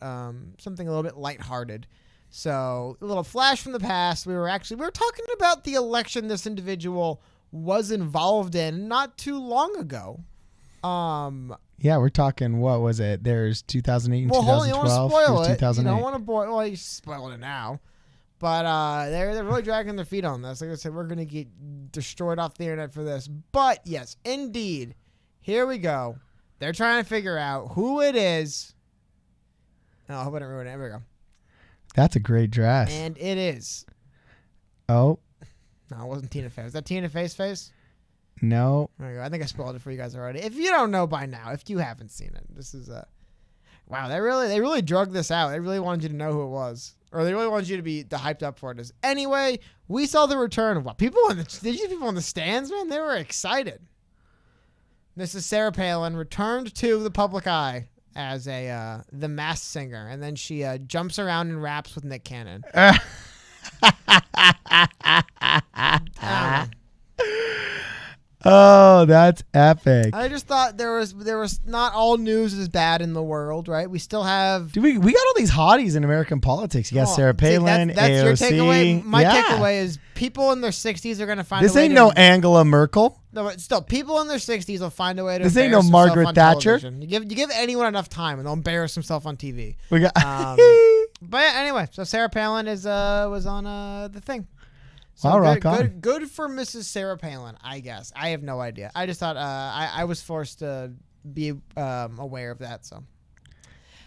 something a little bit lighthearted. So a little flash from the past. We were talking about the election this individual was involved in not too long ago. Yeah, we're talking, what was it? There's 2008 and 2012. You don't want to spoil it. 2008. You don't want to well, you spoiled it now. But they're really dragging their feet on this. Like I said, we're going to get destroyed off the internet for this. But yes, indeed. Here we go. They're trying to figure out who it is. Oh, I hope I didn't ruin it. There we go. That's a great dress. And it is. Oh. No, it wasn't Tina Fey. Was that Tina Fey's face? No. There we go. I think I spoiled it for you guys already. If you don't know by now, if you haven't seen it, this is wow. They really drug this out. They really wanted you to know who it was, or they really wanted you to be hyped up for it. Anyway, we saw the return of did you see people in the stands, man? They were excited. Mrs. Sarah Palin returned to the public eye as the Masked Singer, and then she jumps around and raps with Nick Cannon. Oh, that's epic. I just thought there was not all news is bad in the world, right? We still have... Dude, we got all these hotties in American politics. You got Sarah Palin, that's AOC. Your takeaway. My takeaway is people in their 60s are going to find this ain't no Angela Merkel. No, but still, people in their 60s will find a way to this ain't no Margaret Thatcher. You give anyone enough time and they'll embarrass themselves on TV. We got... but yeah, anyway, so Sarah Palin was on the thing. So wow, rock on. Good for Mrs. Sarah Palin, I guess. I have no idea. I just thought I was forced to be aware of that, so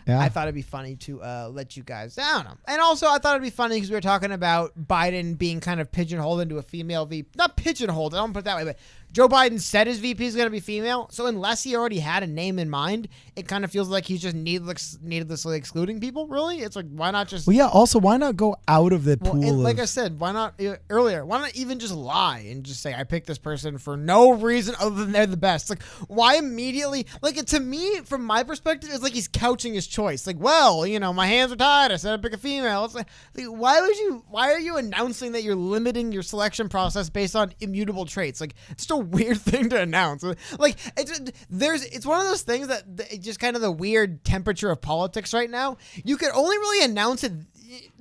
yeah. I thought it'd be funny to let you guys. I don't know. And also, I thought it'd be funny because we were talking about Biden being kind of pigeonholed into a female VP. Not pigeonholed. I don't put it that way, but Joe Biden said his VP is going to be female, so unless he already had a name in mind, it kind of feels like he's just needlessly excluding people, really. It's like, why not just... Well, yeah, also, why not go out of the pool and like I said, why not earlier, why not even just lie and just say, I picked this person for no reason other than they're the best? Like, why immediately... Like, to me, from my perspective, it's like he's couching his choice. Like, well, my hands are tied. I said I'd pick a female. It's like why are you announcing that you're limiting your selection process based on immutable traits? Like, it's just a weird thing to announce. Like, it's one of those things that it's just kind of the weird temperature of politics right now. You can only really announce it.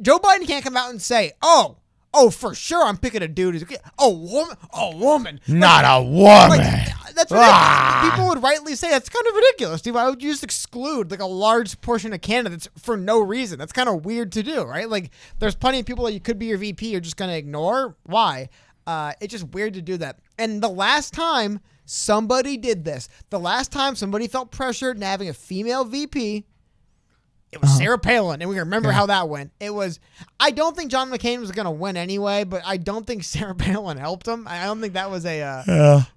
Joe Biden can't come out and say, oh, for sure, I'm picking a dude. A woman. Not a woman. That's what people would rightly say. That's kind of ridiculous, Steve. Why would you just exclude like a large portion of candidates for no reason? That's kind of weird to do, right? Like, there's plenty of people that you could be your VP. You're just going to ignore. Why? It's just weird to do that. And the last time somebody did this, the last time somebody felt pressured into having a female VP, it was Sarah Palin, and we remember how that went. It was, I don't think John McCain was going to win anyway, but I don't think Sarah Palin helped him. I don't think that was I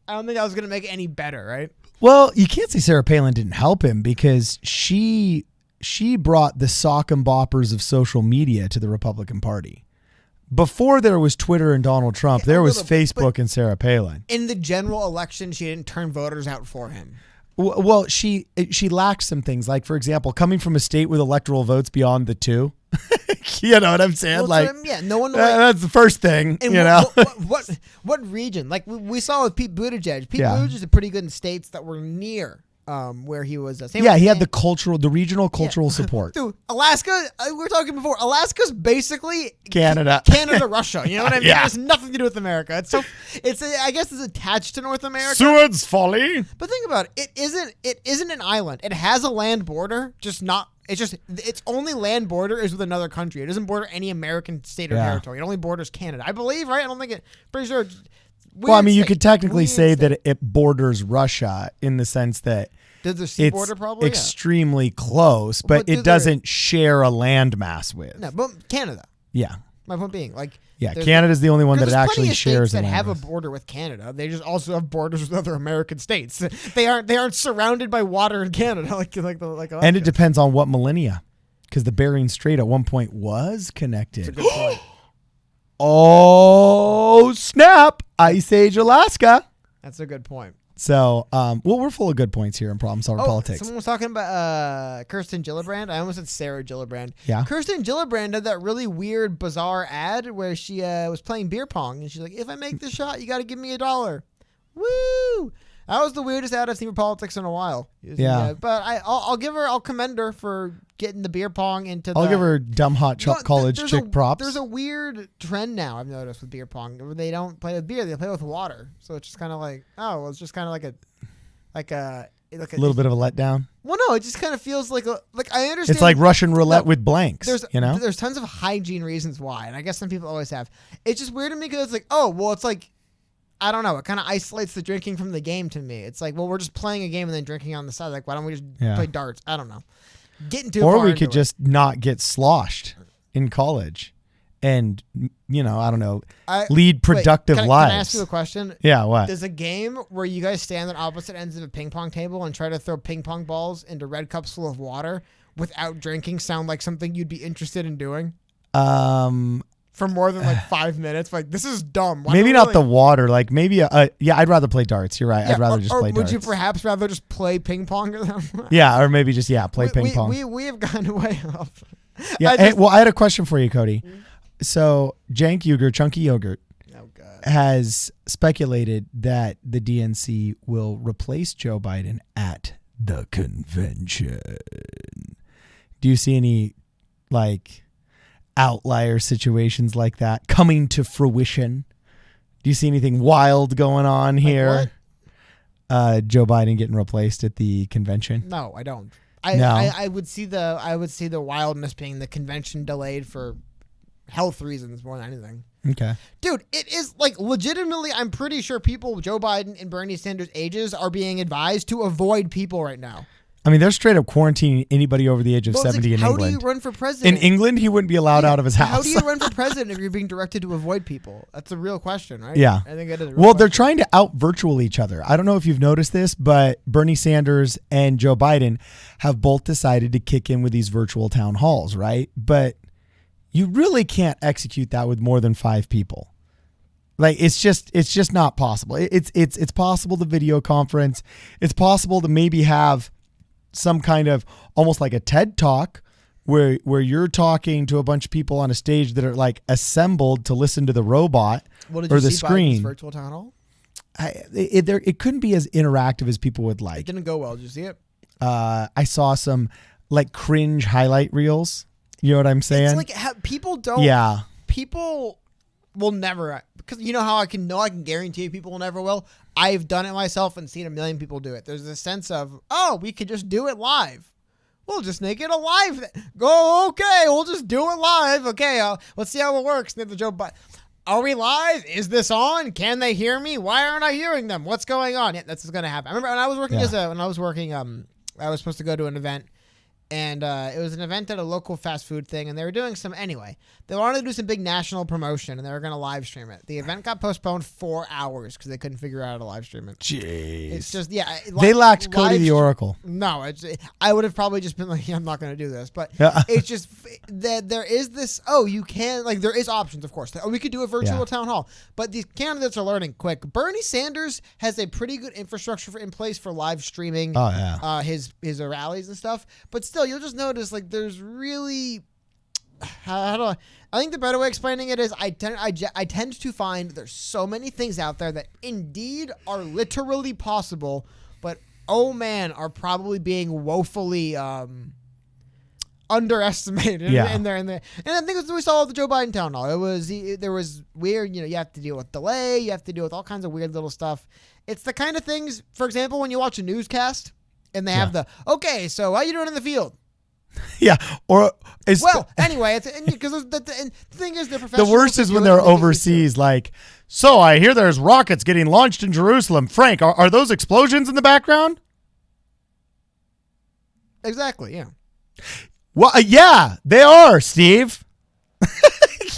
don't think that was going to make it any better, right? Well, you can't say Sarah Palin didn't help him because she brought the sock and boppers of social media to the Republican Party. Before there was Twitter and Donald Trump, there was Facebook and Sarah Palin. In the general election, she didn't turn voters out for him. Well, she lacks some things. Like, for example, coming from a state with electoral votes beyond the 2. You know what I'm saying? Well, no one. That's the first thing. And what region? Like we saw with Pete Buttigieg. Pete Buttigieg is pretty good in states that were near where he was. He had the regional cultural support. Dude, Alaska. We were talking before. Alaska's basically Canada, Russia. You know what I mean? It has nothing to do with America. I guess it's attached to North America. Seward's Folly. But think about it. It isn't an island. It has a land border, just not. Its only land border is with another country. It doesn't border any American state or territory. It only borders Canada, I believe, right? I don't think it. Pretty sure. Well, I mean, you could technically say that it borders Russia in the sense that it's probably extremely close, but it doesn't share a landmass with. No, but Canada. Yeah. My point being, Canada's the only one that actually shares a landmass. That have a border with Canada. They just also have borders with other American states. They aren't surrounded by water in Canada like Alaska. And it depends on what millennia, because the Bering Strait at one point was connected. That's a good point. Oh, snap. Ice Age Alaska. That's a good point. So, we're full of good points here in Problem Solver Politics. Someone was talking about Kirsten Gillibrand. I almost said Sarah Gillibrand. Yeah. Kirsten Gillibrand had that really weird, bizarre ad where she was playing beer pong, and she's like, if I make this shot, you got to give me $1. Woo! That was the weirdest ad I've seen for politics in a while. Yeah. But I'll commend her for getting the beer pong into I'll give her dumb hot college chick props. There's a weird trend now I've noticed with beer pong where they don't play with beer, they play with water. So it's just kind of like, it's just kind of like a little bit of a letdown. Well, no, it just kind of feels like I understand. It's like Russian roulette with blanks. There's tons of hygiene reasons why, and I guess some people always have. It's just weird to me because it's like, it's like, I don't know. It kind of isolates the drinking from the game to me. It's like, well, we're just playing a game and then drinking on the side. Like, why don't we just play darts? I don't know. Or we could just not get sloshed in college and, I don't know, lead productive lives. Can I ask you a question? Yeah, what? There's a game where you guys stand on opposite ends of a ping pong table and try to throw ping pong balls into red cups full of water without drinking sound like something you'd be interested in doing? For more than 5 minutes, this is dumb. Maybe not the water. Maybe I'd rather play darts. You're right. Yeah, I'd rather just play darts. Would you perhaps rather just play ping pong? Yeah, or maybe just play ping pong. We have gone way off. Yeah. I had a question for you, Cody. So Cenk Uygur, Chunky Yogurt, has speculated that the DNC will replace Joe Biden at the convention. Do you see any outlier situations like that coming to fruition? Do you see anything wild going on here? Joe Biden getting replaced at the convention? No, I don't. I would see the wildness being the convention delayed for health reasons more than anything. Okay. Dude, it is legitimately, I'm pretty sure people Joe Biden and Bernie Sanders ages are being advised to avoid people right now. I mean, they're straight up quarantining anybody over the age of 70 in England. How do you run for president? In England, he wouldn't be allowed out of his house. How do you run for president if you're being directed to avoid people? That's a real question, right? Yeah. I think that is a real well, they're question. trying to out virtual each other. I don't know if you've noticed this, but Bernie Sanders and Joe Biden have both decided to kick in with these virtual town halls, right? But you really can't execute that with more than 5 people. Like it's just not possible. It's possible to video conference. It's possible to maybe have some kind of almost like a TED Talk where you're talking to a bunch of people on a stage that are like assembled to listen to the robot or the screen. Biden's virtual town hall? It couldn't be as interactive as people would like. It didn't go well. Did you see it? I saw some like cringe highlight reels. You know what I'm saying? It's like people don't. Yeah. People will never, because you know how I can guarantee you people will never will. I've done it myself and seen a million people do it. There's this sense of, oh, we could just do it live. We'll just make it a live. Okay, we'll just do it live. Okay, let's see how it works. And then the joke, but are we live? Is this on? Can they hear me? Why aren't I hearing them? What's going on? Yeah, that's what's gonna happen. I remember when I was working I was supposed to go to an event. And it was an event at a local fast food thing, and they were doing they wanted to do some big national promotion, and they were going to live stream it. The event got postponed 4 hours because they couldn't figure out how to live stream it. Jeez. It's just, they lacked Cody the Oracle. No, I would have probably just been like, I'm not going to do this. But it's just that there is this, you can, there is options, of course. We could do a virtual town hall. But these candidates are learning quick. Bernie Sanders has a pretty good infrastructure in place for live streaming his rallies and stuff. But still, you'll just notice there's really I think the better way of explaining it is I tend to find there's so many things out there that indeed are literally possible, but oh man, are probably being woefully underestimated in there. And I think that's what we saw at the Joe Biden town hall. There was weird, you have to deal with delay, you have to deal with all kinds of weird little stuff. It's the kind of things, for example, when you watch a newscast and they have okay, so how you doing in the field? Yeah, anyway, because the thing is, they're professionals. The worst is when they're overseas. So I hear there's rockets getting launched in Jerusalem. Frank, are those explosions in the background? Exactly. Yeah. Well, yeah, they are, Steve.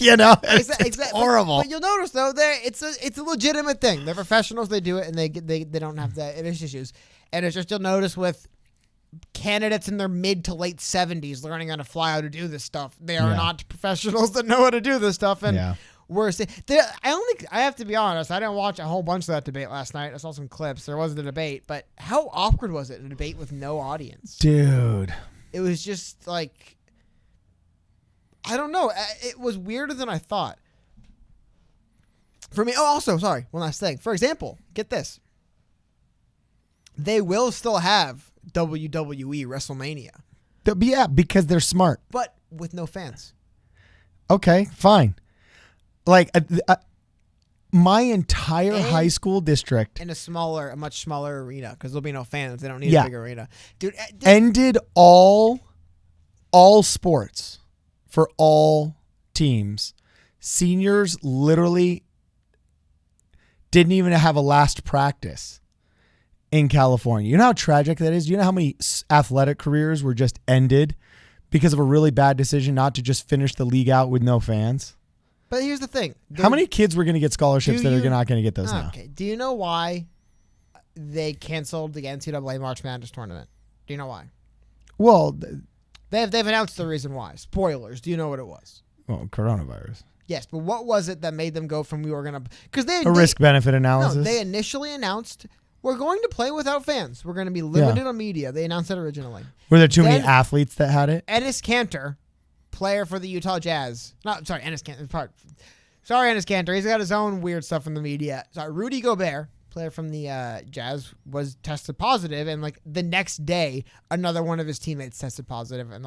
It's horrible. But you'll notice though, it's a legitimate thing. They're professionals. They do it, and they don't have the issues. And it's just you'll notice with candidates in their mid to late 70s learning how to fly how to do this stuff. They are not professionals that know how to do this stuff. And I have to be honest, I didn't watch a whole bunch of that debate last night. I saw some clips. There wasn't a debate, but how awkward was it, a debate with no audience? Dude. It was just I don't know. It was weirder than I thought. For me, also, sorry, one last thing. For example, get this. They will still have WWE WrestleMania. Yeah, because they're smart. But with no fans. Okay, fine. My entire high school district. In a much smaller arena, because there'll be no fans. They don't need a big arena. Dude, ended all sports for all teams. Seniors literally didn't even have a last practice in California. You know how tragic that is? You know how many athletic careers were just ended because of a really bad decision not to just finish the league out with no fans? But here's the thing. How many kids were going to get scholarships that are not going to get those now? Okay. Do you know why they canceled the NCAA March Madness tournament? Do you know why? Well, they've announced the reason why. Spoilers. Do you know what it was? Well, coronavirus. Yes, but what was it that made them go from risk-benefit analysis? No, they initially announced we're going to play without fans. We're going to be limited on media. They announced that originally. Were there too many athletes that had it? Ennis Cantor, player for the Utah Jazz. Ennis Cantor. Sorry, Ennis Cantor. He's got his own weird stuff in the media. Sorry, Rudy Gobert, player from the Jazz, was tested positive, and the next day, another one of his teammates tested positive. And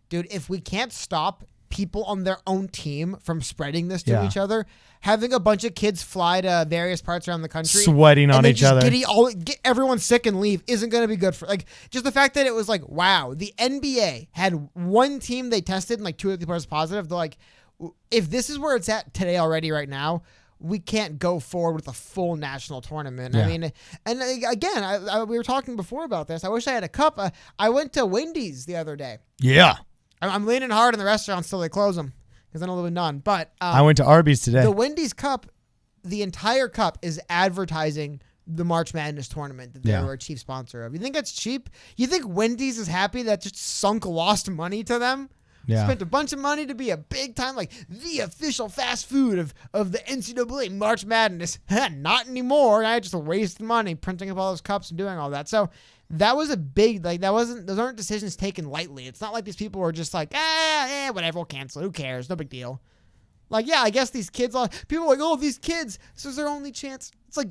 dude, if we can't stop people on their own team from spreading this to each other, having a bunch of kids fly to various parts around the country, sweating on each other, get everyone sick and leave isn't going to be good for just the fact that it was wow, the NBA had one team they tested and 2 of the players positive. They're if this is where it's at today already right now, we can't go forward with a full national tournament. Yeah. I mean, and again, we were talking before about this. I wish I had a cup. I went to Wendy's the other day. Yeah. I'm leaning hard in the restaurants till they close them because I don't live in none. But I went to Arby's today. The Wendy's cup, the entire cup is advertising the March Madness tournament that they were a chief sponsor of. You think that's cheap? You think Wendy's is happy that just sunk lost money to them? Yeah. Spent a bunch of money to be a big time, like the official fast food of the NCAA March Madness. Not anymore. I just wasted money printing up all those cups and doing all that. So that was a big, like, those aren't decisions taken lightly. It's not like these people were just like, whatever, we'll cancel. Who cares? No big deal. Like, yeah, I guess these kids, people are like, oh, these kids, this is their only chance. It's like,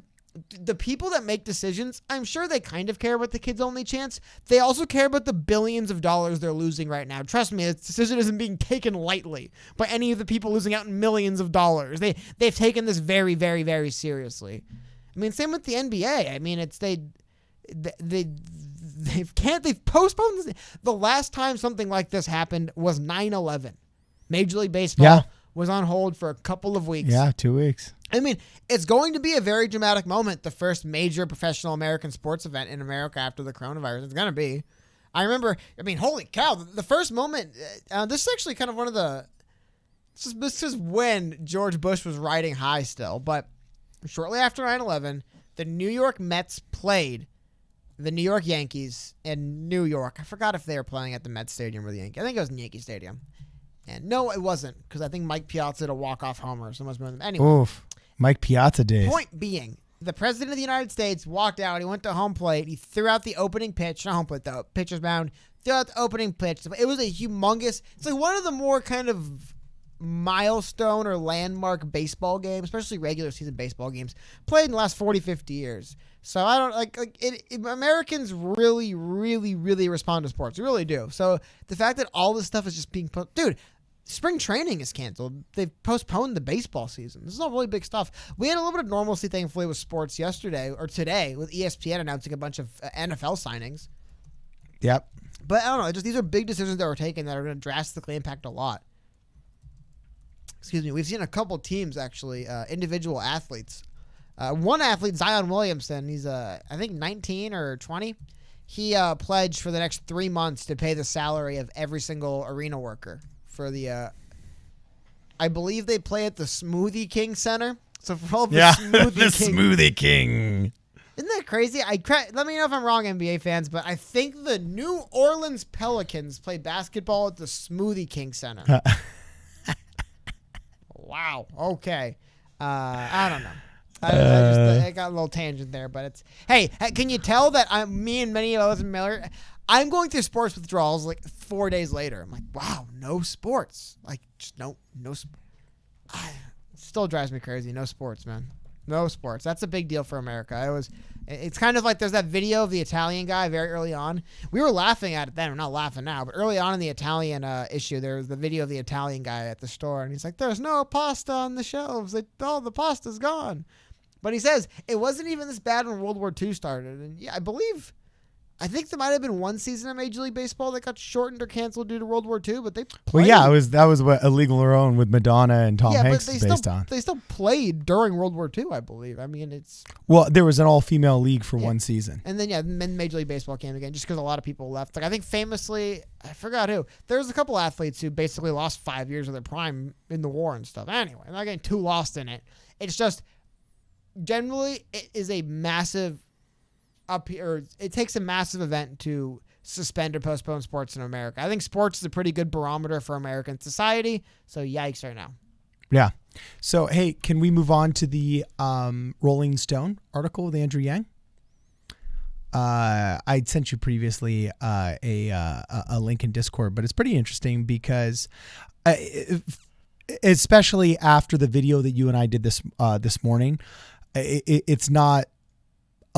the people that make decisions, I'm sure they kind of care about the kids' only chance. They also care about the billions of dollars they're losing right now. Trust me, this decision isn't being taken lightly by any of the people losing out in millions of dollars. They've taken this very, very, very seriously. I mean, same with the NBA. I mean, they've postponed this. The last time something like this happened was 9/11. Major League Baseball was on hold for a couple of weeks. Yeah, 2 weeks. I mean, it's going to be a very dramatic moment, the first major professional American sports event in America after the coronavirus. It's going to be. I remember, holy cow, the first moment, this is actually kind of one of the, this is when George Bush was riding high still, but shortly after 9/11, the New York Mets played the New York Yankees in New York. I forgot if they were playing at the Mets Stadium or the Yankees. I think it was in Yankee Stadium. And no, it wasn't, because I think Mike Piazza did a walk-off homer. So much more than anyway. Oof. Mike Piazza days. Point being, the president of the United States walked out. He went to home plate. He threw out the opening pitch. Not home plate, though. Pitcher's mound. Threw out the opening pitch. It was a humongous. It's like one of the more kind of milestone or landmark baseball games, especially regular season baseball games, played in the last 40, 50 years. So I don't Americans really, really, really respond to sports. They really do. So the fact that all this stuff is just being put, dude. Spring training is canceled. They've postponed the baseball season. This is all really big stuff. We had a little bit of normalcy, thankfully, with sports yesterday or today with ESPN announcing a bunch of NFL signings. Yep. But I don't know. Just these are big decisions that were taken that are going to drastically impact a lot. Excuse me. We've seen a couple teams, actually, individual athletes. One athlete, Zion Williamson, he's, I think, 19 or 20. He pledged for the next 3 months to pay the salary of every single arena worker. For the, I believe they play at the Smoothie King Center. So for all the Smoothie King. Isn't that crazy? Let me know if I'm wrong, NBA fans, but I think the New Orleans Pelicans play basketball at the Smoothie King Center. Wow. Okay. I don't know. I got a little tangent there, but it's, hey, can you tell that me and many of us in Miller, I'm going through sports withdrawals like 4 days later. I'm like, wow, no sports. Like, just no sports. It still drives me crazy. No sports, man. No sports. That's a big deal for America. It's kind of like there's that video of the Italian guy very early on. We were laughing at it then. We're not laughing now, but early on in the Italian issue, there was the video of the Italian guy at the store, and he's like, there's no pasta on the shelves. All the pasta's gone. But he says, it wasn't even this bad when World War II started. And yeah, I think there might have been one season of Major League Baseball that got shortened or canceled due to World War II, but they played. Well, yeah, that was what Illegal or Own with Madonna and Tom Hanks is based on. They still played during World War II, I believe. I mean, it's... Well, there was an all-female league for one season. And then, Major League Baseball came again just because a lot of people left. Like, I think famously, I forgot who. There was a couple athletes who basically lost 5 years of their prime in the war and stuff. Anyway, I'm not getting too lost in it. It's just, generally, it is a massive... it takes a massive event to suspend or postpone sports in America. I think sports is a pretty good barometer for American society. So yikes right now. Yeah. So, hey, can we move on to the Rolling Stone article with Andrew Yang? I'd sent you previously a link in Discord, but it's pretty interesting because especially after the video that you and I did this morning, it's not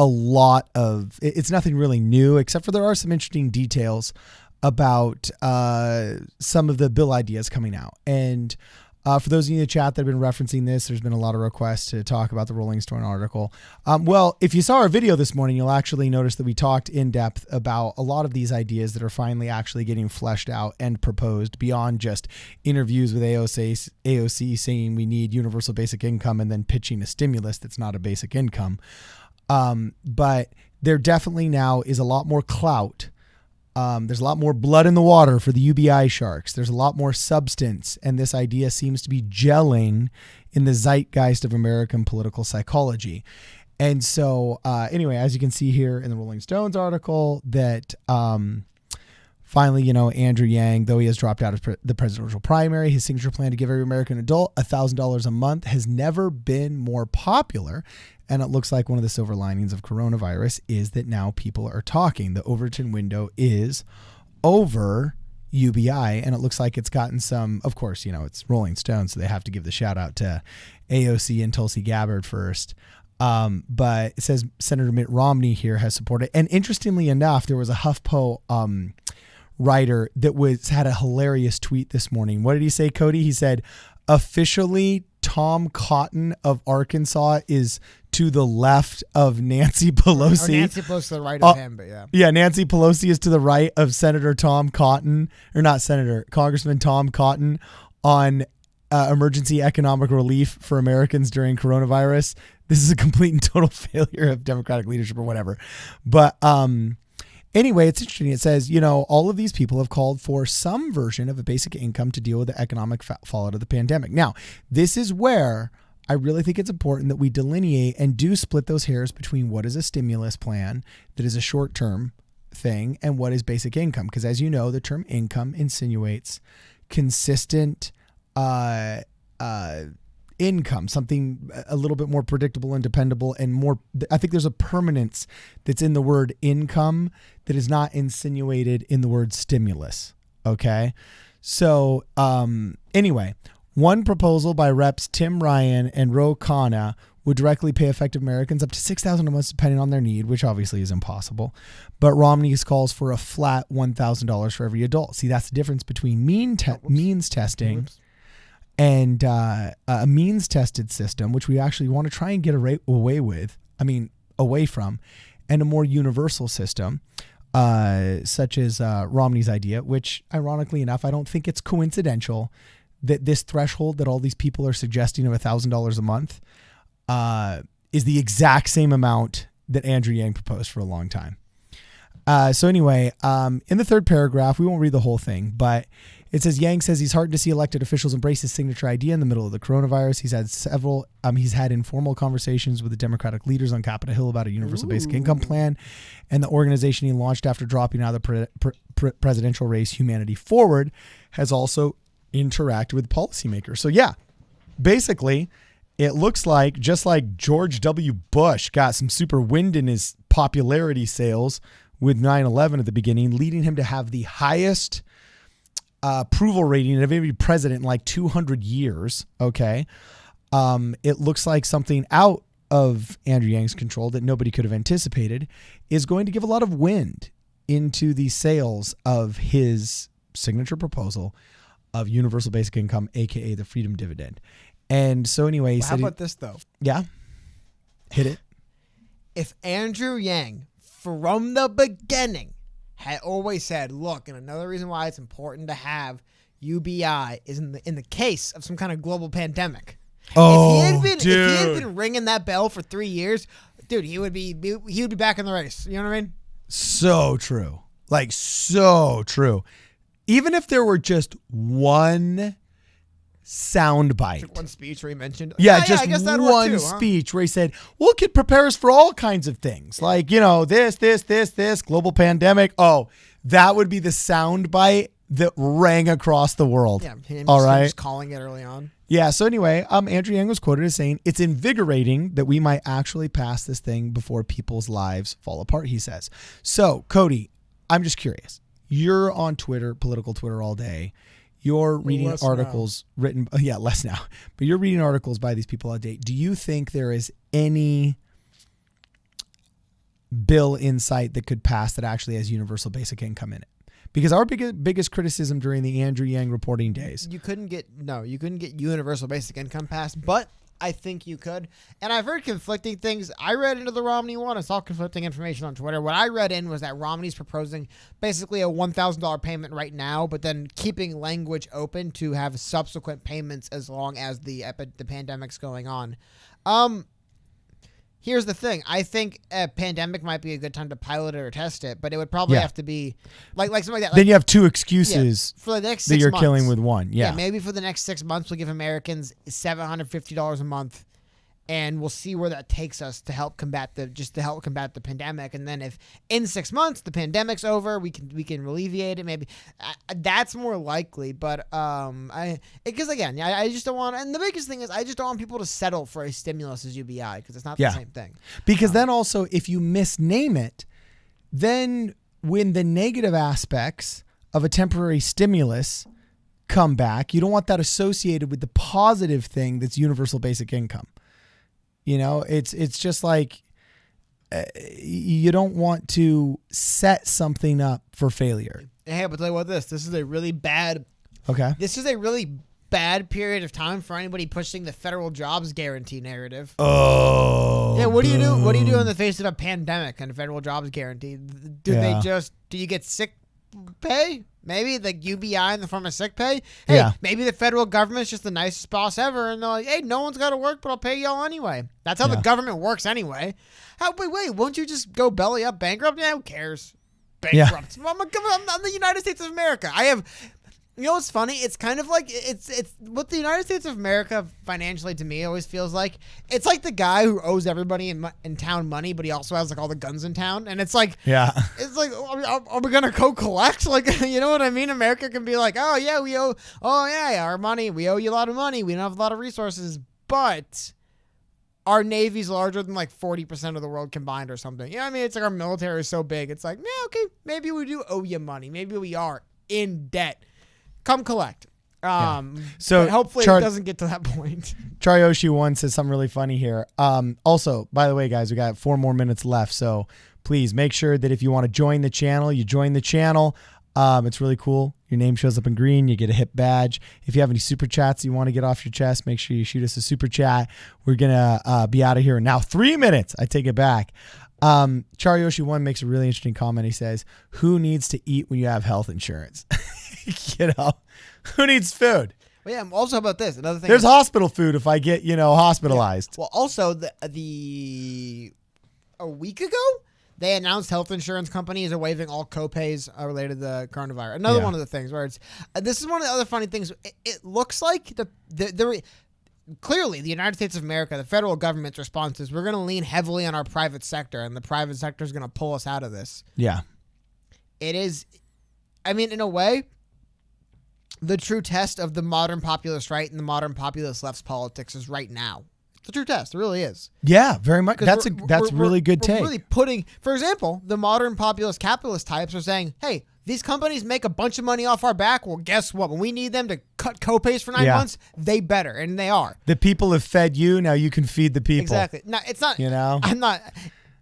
it's nothing really new, except for there are some interesting details about some of the bill ideas coming out. And For those of you in the chat that have been referencing this, there's been a lot of requests to talk about the Rolling Stone article. Well, if you saw our video this morning, you'll actually notice that we talked in depth about a lot of these ideas that are finally actually getting fleshed out and proposed beyond just interviews with AOC saying we need universal basic income and then pitching a stimulus that's not a basic income. But there definitely now is a lot more clout. There's a lot more blood in the water for the UBI sharks. There's a lot more substance, and this idea seems to be gelling in the zeitgeist of American political psychology. And so, anyway, as you can see here in the Rolling Stones article, that finally, Andrew Yang, though he has dropped out of the presidential primary, his signature plan to give every American adult $1,000 a month has never been more popular. And it looks like one of the silver linings of coronavirus is that now people are talking. The Overton window is over UBI, and it looks like it's gotten some, of course, it's Rolling Stone, so they have to give the shout out to AOC and Tulsi Gabbard first. But it says Senator Mitt Romney here has supported. And interestingly enough, there was a HuffPo writer that had a hilarious tweet this morning. What did he say, Cody? He said, officially, Tom Cotton of Arkansas is to the left of Nancy Pelosi. Or Nancy Pelosi to the right of him, but yeah. Yeah, Nancy Pelosi is to the right of Senator Tom Cotton, or not Senator, Congressman Tom Cotton on emergency economic relief for Americans during coronavirus. This is a complete and total failure of Democratic leadership or whatever. But anyway, it's interesting. It says, all of these people have called for some version of a basic income to deal with the economic fallout of the pandemic. Now, this is where I really think it's important that we delineate and do split those hairs between what is a stimulus plan that is a short-term thing and what is basic income. Because as you know, the term income insinuates consistent income, something a little bit more predictable and dependable and more. I think there's a permanence that's in the word income that is not insinuated in the word stimulus. Okay. So anyway, one proposal by Reps Tim Ryan and Ro Khanna would directly pay affected Americans up to $6,000 a month depending on their need, which obviously is impossible. But Romney's calls for a flat $1,000 for every adult. See, that's the difference between means testing and a means-tested system, which we actually want to try and get away from, and a more universal system, such as Romney's idea, which, ironically enough, I don't think it's coincidental that this threshold that all these people are suggesting of $1,000 a month is the exact same amount that Andrew Yang proposed for a long time. So anyway, in the third paragraph, we won't read the whole thing, but it says Yang says he's heartened to see elected officials embrace his signature idea in the middle of the coronavirus. He's had informal conversations with the Democratic leaders on Capitol Hill about a universal basic income plan, and the organization he launched after dropping out of the presidential race, Humanity Forward, has also interacted with policymakers. So yeah, basically, it looks like just like George W. Bush got some super wind in his popularity sales with 9/11 at the beginning, leading him to have the highest approval rating of every president in like 200 years. Okay. It looks like something out of Andrew Yang's control that nobody could have anticipated is going to give a lot of wind into the sales of his signature proposal of universal basic income, aka the freedom dividend. And so anyway, he how said about this though? Yeah. Hit it. If Andrew Yang from the beginning had always said, look, and another reason why it's important to have UBI is in the case of some kind of global pandemic. Oh, if he had been ringing that bell for 3 years, dude, he would be back in the race. You know what I mean? So true. Like, so true. Even if there were just one soundbite. One speech where he mentioned. Yeah, just one speech where he said, well, it could prepare us for all kinds of things. Like, this, global pandemic. Oh, that would be the soundbite that rang across the world. Yeah, him all right. Just calling it early on. Yeah, so anyway, Andrew Yang was quoted as saying, it's invigorating that we might actually pass this thing before people's lives fall apart, he says. So, Cody, I'm just curious. You're on Twitter, political Twitter all day. You're reading articles written, less now, but you're reading articles by these people all day. Do you think there is any bill in sight that could pass that actually has universal basic income in it? Because our biggest criticism during the Andrew Yang reporting days. You couldn't get universal basic income passed, but I think you could. And I've heard conflicting things. I read into the Romney one. I saw conflicting information on Twitter. What I read in was that Romney's proposing basically a $1,000 payment right now, but then keeping language open to have subsequent payments as long as the pandemic's going on. Here's the thing. I think a pandemic might be a good time to pilot it or test it, but it would probably have to be like something like that. Then you have two excuses for the next 6 that you're months. killing with one. Yeah. Maybe for the next 6 months, we'll give Americans $750 a month, and we'll see where that takes us to help combat the pandemic. And then if in 6 months the pandemic's over, we can alleviate it. Maybe that's more likely. But I just don't want. And the biggest thing is I just don't want people to settle for a stimulus as UBI because it's not the same thing. Because then also if you misname it, then when the negative aspects of a temporary stimulus come back, you don't want that associated with the positive thing that's universal basic income. You know, it's just like you don't want to set something up for failure. Hey, but tell you what, this is a really bad. Okay. This is a really bad period of time for anybody pushing the federal jobs guarantee narrative. Oh. Yeah. What do you do? What do you do in the face of a pandemic and a federal jobs guarantee? Do you get sick pay? Maybe the UBI in the form of sick pay. Hey, maybe the federal government's just the nicest boss ever, and they're like, "Hey, no one's got to work, but I'll pay y'all anyway." That's how the government works anyway. Wait, won't you just go belly up bankrupt? Yeah, who cares? Bankrupt. I'm the United States of America. You know what's funny? It's kind of like it's what the United States of America financially to me always feels like. It's like the guy who owes everybody in town money, but he also has like all the guns in town, and it's like it's like are we gonna collect? Like, you know what I mean? America can be like, oh yeah, we owe our money, we owe you a lot of money, we don't have a lot of resources, but our Navy's larger than like 40% of the world combined or something. You know what I mean? It's like our military is so big. It's like, yeah, okay, maybe we do owe you money, maybe we are in debt. Come collect. So hopefully it doesn't get to that point. Charyoshi one says something really funny here. Also, by the way, guys, we got 4 more minutes left. So please make sure that if you want to join the channel, you join the channel. It's really cool. Your name shows up in green. You get a hip badge. If you have any super chats you want to get off your chest, make sure you shoot us a super chat. We're going to be out of here in now 3 minutes. I take it back. Charyoshi one makes a really interesting comment. He says, who needs to eat when you have health insurance? You know, who needs food? Well, yeah. Also about this, another thing. There's hospital food if I get, hospitalized. Yeah. Well, also a week ago, they announced health insurance companies are waiving all copays related to the coronavirus. Another one of the things where it's this is one of the other funny things. It looks like clearly the United States of America, the federal government's response is we're going to lean heavily on our private sector, and the private sector is going to pull us out of this. Yeah. It is. I mean, in a way, the true test of the modern populist right and the modern populist left's politics is right now. It's the true test. It really is. Yeah, very much. That's really good take. We're really putting, for example, the modern populist capitalist types are saying, hey, these companies make a bunch of money off our back. Well, guess what? When we need them to cut copays for 9 months, they better, and they are. The people have fed you. Now you can feed the people. Exactly. No, it's not.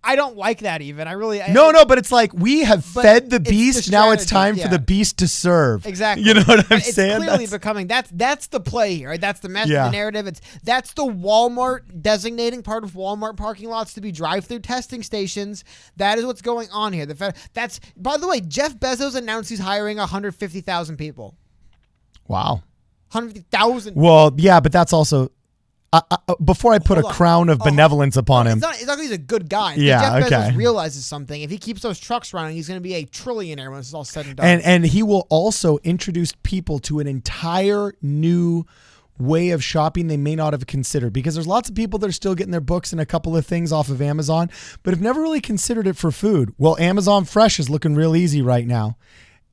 I don't like that even. But it's like we have fed the beast. Now it's time for the beast to serve. Exactly. You know what I'm saying? It's clearly becoming that's the play here. Right? That's the message, the narrative. That's the Walmart designating part of Walmart parking lots to be drive-through testing stations. That is what's going on here. That's by the way, Jeff Bezos announced he's hiring 150,000 people. Wow. 150,000. Well, yeah, but that's also. Before I put a crown of benevolence upon him. It's not he's a good guy. Yeah, Jeff Bezos realizes something. If he keeps those trucks running, he's going to be a trillionaire when it's all said and done. And he will also introduce people to an entire new way of shopping they may not have considered, because there's lots of people that are still getting their books and a couple of things off of Amazon, but have never really considered it for food. Well, Amazon Fresh is looking real easy right now.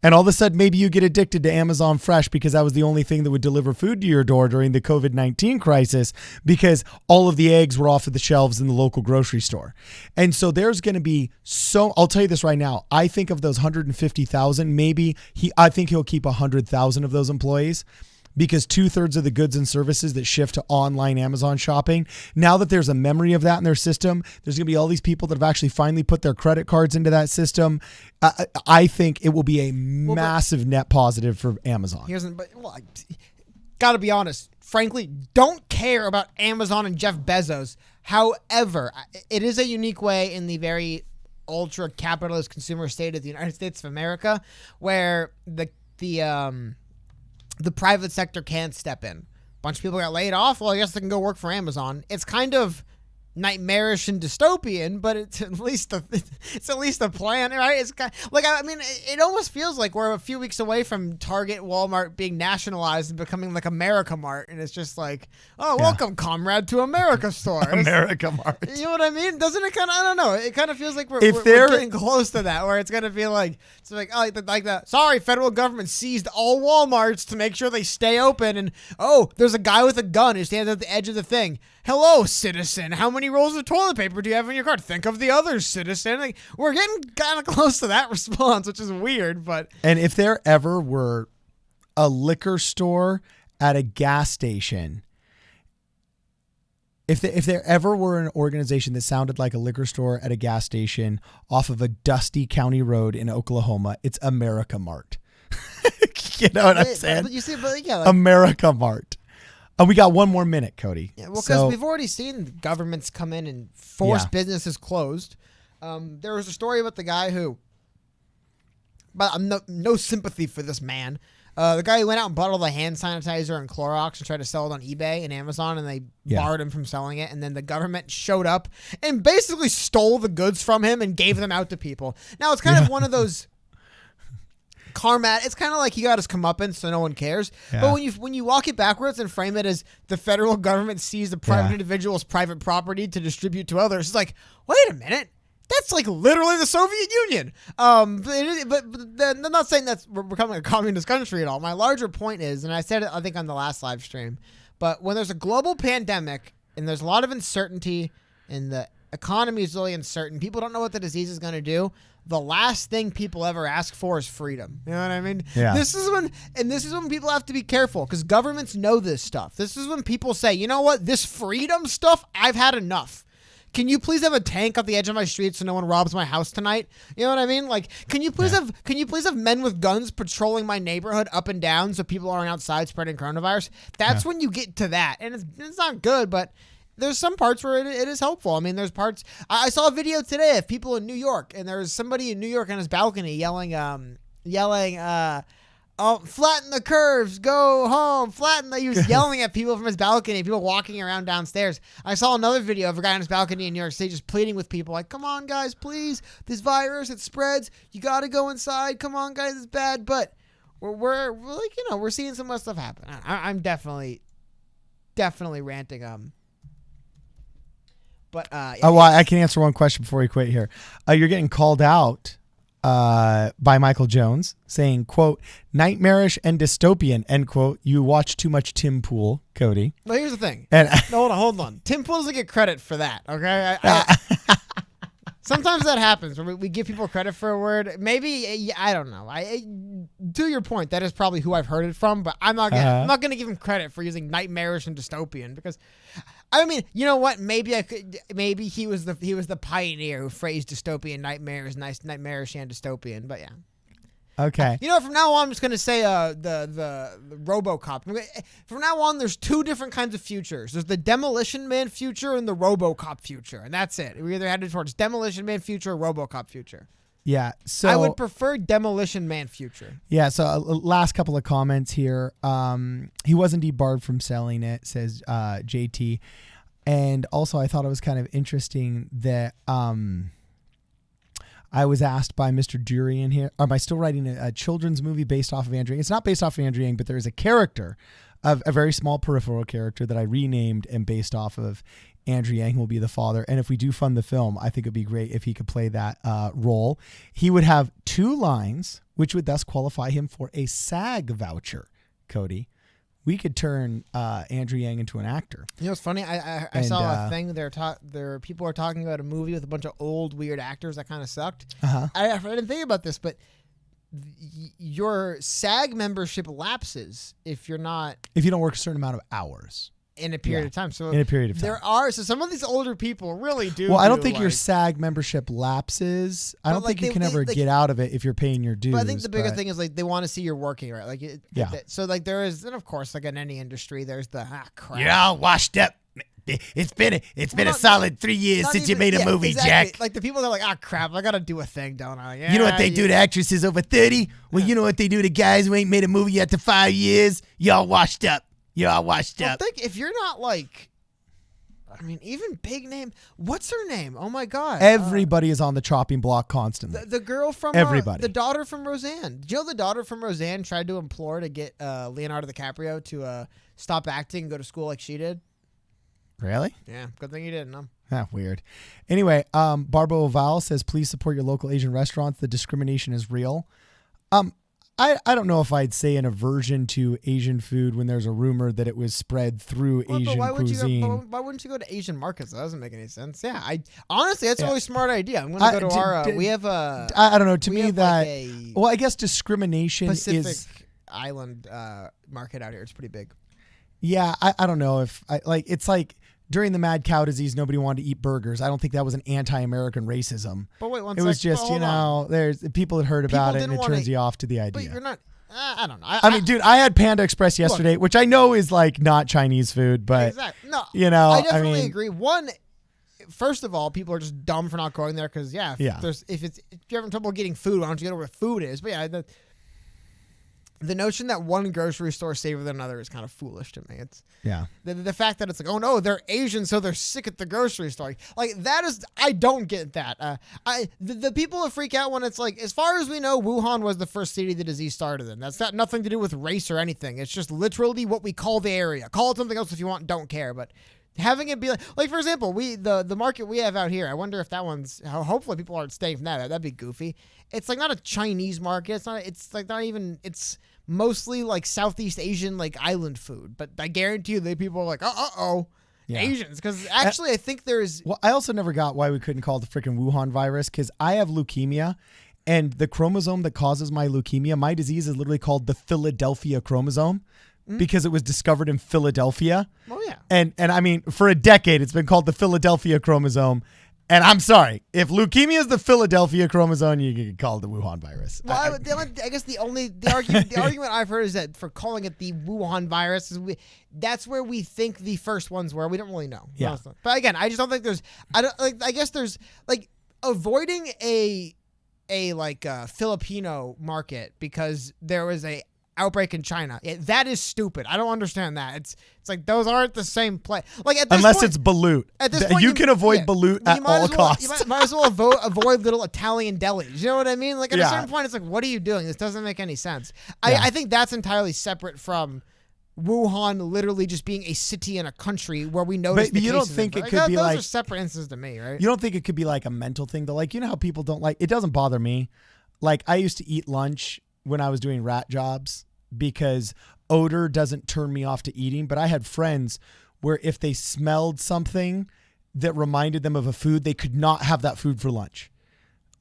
And all of a sudden, maybe you get addicted to Amazon Fresh because that was the only thing that would deliver food to your door during the COVID-19 crisis, because all of the eggs were off of the shelves in the local grocery store. And so there's going to be I'll tell you this right now. I think of those 150,000, I think he'll keep 100,000 of those employees. because 2/3 of the goods and services that shift to online Amazon shopping, now that there's a memory of that in their system, there's going to be all these people that have actually finally put their credit cards into that system. I think it will be a massive net positive for Amazon. Got to be honest, frankly, don't care about Amazon and Jeff Bezos. However, it is a unique way in the very ultra capitalist consumer state of the United States of America where the private sector can step in. A bunch of people got laid off. Well, I guess they can go work for Amazon. It's kind of nightmarish and dystopian, but it's at least a plan, right? It's kind of, like, I mean, it almost feels like we're a few weeks away from Target, Walmart being nationalized and becoming like America Mart, and it's just like, oh, welcome, comrade, to America store. America Mart. You know what I mean? Doesn't it kind of? I don't know. It kind of feels like we're getting close to that, where it's gonna feel like it's like the sorry, federal government seized all Walmarts to make sure they stay open, and there's a guy with a gun who stands at the edge of the thing. Hello, citizen. How many rolls of toilet paper do you have in your cart? Think of the others, citizen. Like, we're getting kind of close to that response, which is weird, but. And if there ever were a liquor store at a gas station, if there ever were an organization that sounded like a liquor store at a gas station off of a dusty county road in Oklahoma, it's America Mart. You know what I'm saying? But you see, America Mart. We got one more minute, Cody. Yeah, well, because we've already seen governments come in and force businesses closed. There was a story about the guy who, but I'm no sympathy for this man. The guy who went out and bought all the hand sanitizer and Clorox and tried to sell it on eBay and Amazon, and they barred him from selling it. And then the government showed up and basically stole the goods from him and gave them out to people. Now, it's kind of one of those karma. It's kind of like he got his comeuppance, so no one cares. Yeah. But when you walk it backwards and frame it as the federal government seized a private individual's private property to distribute to others, it's like, wait a minute. That's like literally the Soviet Union. But I'm not saying that we're becoming a communist country at all. My larger point is, and I said it, I think, on the last live stream, but when there's a global pandemic and there's a lot of uncertainty and the economy is really uncertain, people don't know what the disease is going to do. The last thing people ever ask for is freedom. You know what I mean? Yeah. This is when people have to be careful because governments know this stuff. This is when people say, you know what? This freedom stuff, I've had enough. Can you please have a tank at the edge of my street so no one robs my house tonight? You know what I mean? Like, can you please have men with guns patrolling my neighborhood up and down so people aren't outside spreading coronavirus? That's when you get to that, and it's not good, but there's some parts where it is helpful. I mean, there's parts. I saw a video today of people in New York, and there was somebody in New York on his balcony yelling, "Oh, flatten the curves, go home, flatten the." He was yelling at people from his balcony, people walking around downstairs. I saw another video of a guy on his balcony in New York City just pleading with people, like, "Come on, guys, please. This virus, it spreads. You got to go inside. Come on, guys, it's bad." But we're like, we're seeing some more stuff happen. I'm definitely ranting. But I can answer one question before we quit here. You're getting called out by Michael Jones saying, quote, "nightmarish and dystopian," end quote. You watch too much Tim Pool, Cody. Well, here's the thing. And hold on. Tim Pool doesn't get credit for that, okay? Sometimes that happens where we give people credit for a word. Maybe, I don't know. To your point, that is probably who I've heard it from, but I'm not going to give him credit for using nightmarish and dystopian because, I mean, you know what? Maybe he was the pioneer who phrased dystopian, nightmarish and dystopian, but yeah. Okay. You know, from now on, I'm just going to say the RoboCop. From now on, there's two different kinds of futures. There's the Demolition Man future and the RoboCop future, and that's it. We're either headed towards Demolition Man future or RoboCop future. Yeah. So I would prefer Demolition Man future. Yeah. So last couple of comments here. He wasn't debarred from selling it, says JT. And also, I thought it was kind of interesting that I was asked by Mr. Durian here, am I still writing a children's movie based off of Andrew Yang? It's not based off of Andrew Yang, but there is a character, a very small peripheral character that I renamed and based off of Andrew Yang, who will be the father. And if we do fund the film, I think it'd be great if he could play that role. He would have 2 lines, which would thus qualify him for a SAG voucher, Cody. We could turn Andrew Yang into an actor. You know, it's funny. I saw a thing. There people are talking about a movie with a bunch of old weird actors that kind of sucked. Uh-huh. I didn't think about this, but your SAG membership lapses if you don't work a certain amount of hours in a period of time. So in a period of time. So some of these older people really do. Well, I don't think your SAG membership lapses. I don't think you can ever get out of it if you're paying your dues. But I think the bigger thing is like they want to see you're working, right? Like so like there is, and of course, like in any industry, there's the crap. You're all washed up. It's been a solid 3 years since you made a movie, exactly. Jack. Like the people that are like, crap, I gotta do a thing, don't I? Yeah, you know what they do to actresses over 30? Well, you know what they do to guys who ain't made a movie after 5 years? Y'all washed up. Think if you're not like, I mean, even big name. What's her name? Oh my God! Everybody is on the chopping block constantly. The girl from everybody. The daughter from Roseanne. Do you know the daughter from Roseanne tried to implore to get Leonardo DiCaprio to stop acting and go to school like she did? Really? Yeah. Good thing you didn't. No. Weird. Anyway, Barbo Oval says, please support your local Asian restaurants. The discrimination is real. I don't know if I'd say an aversion to Asian food when there's a rumor that it was spread through Asian cuisine. Why wouldn't you go to Asian markets? That doesn't make any sense. Yeah, honestly, that's a really smart idea. I'm going to go to our. We have a. I don't know. To me, that. Well, I guess discrimination Pacific is Island market out here. It's pretty big. Yeah, I don't know if it's like. During the mad cow disease, nobody wanted to eat burgers. I don't think that was an anti-American racism. But wait, one it was just, there's people had heard about it and it turns you off to the idea. But you're not, I don't know. I mean, dude, I had Panda Express yesterday, which I know is like not Chinese food, but exactly. No, I definitely agree. One, first of all, people are just dumb for not going there because if you're having trouble getting food, why don't you go to where food is? But yeah, the notion that one grocery store is safer than another is kind of foolish to me. It's the fact that it's like, oh no, they're Asian, so they're sick at the grocery store. Like that is, I don't get that. The people that freak out when it's like, as far as we know, Wuhan was the first city the disease started in. That's got nothing to do with race or anything. It's just literally what we call the area. Call it something else if you want. Don't care, but. Having it be like for example, the market we have out here. I wonder if that one's. Hopefully, people aren't staying from that. That'd be goofy. It's like not a Chinese market. It's not. It's like not even. It's mostly like Southeast Asian, like island food. But I guarantee you, the people are like, Asians. Because actually, I think there's. Well, I also never got why we couldn't call it the freaking Wuhan virus because I have leukemia. And the chromosome that causes my leukemia, my disease is literally called the Philadelphia chromosome. Because it was discovered in Philadelphia. Oh, yeah. And I mean, for a decade, it's been called the Philadelphia chromosome. And I'm sorry, if leukemia is the Philadelphia chromosome, you can call it the Wuhan virus. Well, I guess the argument I've heard is that for calling it the Wuhan virus, that's where we think the first ones were. We don't really know. Yeah. But again, I just don't think there's. I guess there's like avoiding a Filipino market because there was a outbreak in China. That is stupid. I don't understand that. It's like those aren't the same place. Like at this unless point, it's balut. At this point, you can avoid balut at all costs. You might as well avoid little Italian delis. You know what I mean? Like at a certain point, it's like, what are you doing? This doesn't make any sense. I think that's entirely separate from Wuhan literally just being a city and a country where we notice. But you don't think it could be those like are separate instances to me, right? You don't think it could be like a mental thing though? Like, you know how people don't like, it doesn't bother me. Like I used to eat lunch when I was doing rat jobs because odor doesn't turn me off to eating. But I had friends where if they smelled something that reminded them of a food, they could not have that food for lunch.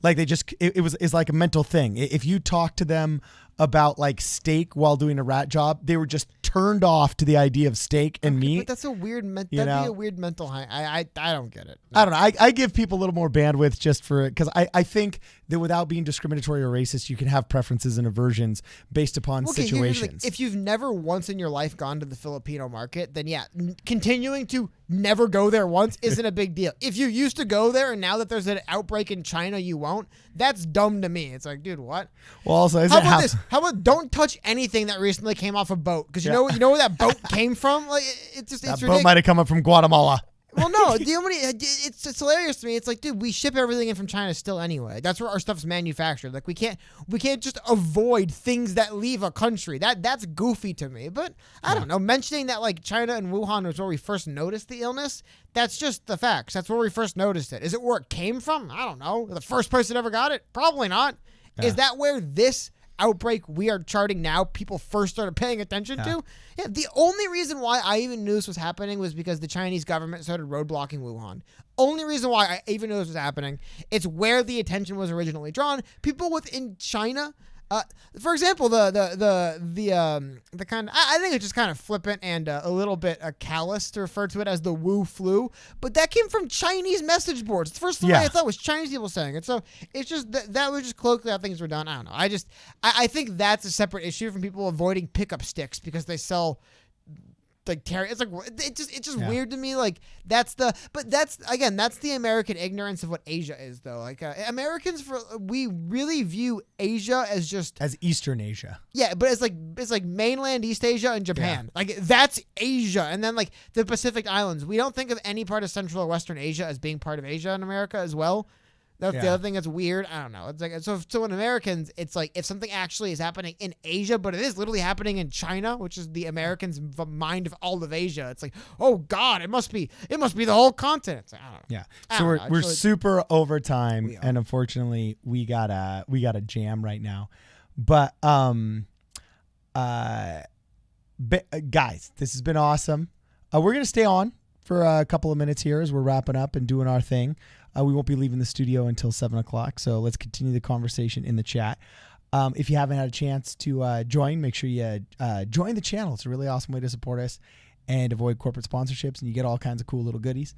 Like they just, it's like a mental thing. If you talk to them about like steak while doing a rat job, they were just turned off to the idea of steak and meat. But that's a weird, that'd be a weird mental high. I don't get it. No. I don't know. I give people a little more bandwidth just for it because I think that without being discriminatory or racist, you can have preferences and aversions based upon situations. If you've never once in your life gone to the Filipino market, then continuing to never go there once isn't a big deal. If you used to go there and now that there's an outbreak in China, you won't. That's dumb to me. It's like, dude, what? Well, also, how about this? How about don't touch anything that recently came off a boat? Because you know where that boat came from? Like it's boat might have come up from Guatemala. Well, no, it's hilarious to me. It's like, dude, we ship everything in from China still anyway. That's where our stuff's manufactured. Like we can't just avoid things that leave a country. That's goofy to me. But I don't know. Mentioning that like China and Wuhan was where we first noticed the illness, that's just the facts. That's where we first noticed it. Is it where it came from? I don't know. The first person ever got it? Probably not. Yeah. Is that where this outbreak we are charting now people first started paying attention to? Yeah, the only reason why I even knew this was happening was because the Chinese government started roadblocking Wuhan. Only reason why I even knew this was happening. It's where the attention was originally drawn. People within China For example, the kind of, I think it's just kind of flippant and a little bit callous to refer to it as the Wu flu, but that came from Chinese message boards. It's the first thing I thought was Chinese people saying it. So it's just that was just colloquially how things were done. I don't know. I think that's a separate issue from people avoiding pickup sticks because they sell like Terry. It's like it's just weird to me. Like that's the American ignorance of what Asia is, though. Like Americans, we really view Asia as Eastern Asia. Yeah, but it's like mainland East Asia and Japan. Yeah. Like that's Asia, and then like the Pacific Islands. We don't think of any part of Central or Western Asia as being part of Asia and America as well. That's the other thing that's weird. I don't know. It's like so in Americans, it's like if something actually is happening in Asia, but it is literally happening in China, which is the Americans' mind of all of Asia. It's like, oh God, it must be the whole continent. Like, I don't know. Yeah. So we're super over time, and unfortunately, we got a jam right now. But guys, this has been awesome. We're gonna stay on for a couple of minutes here as we're wrapping up and doing our thing. We won't be leaving the studio until 7 o'clock, so let's continue the conversation in the chat. If you haven't had a chance to join, make sure you join the channel. It's a really awesome way to support us and avoid corporate sponsorships, and you get all kinds of cool little goodies.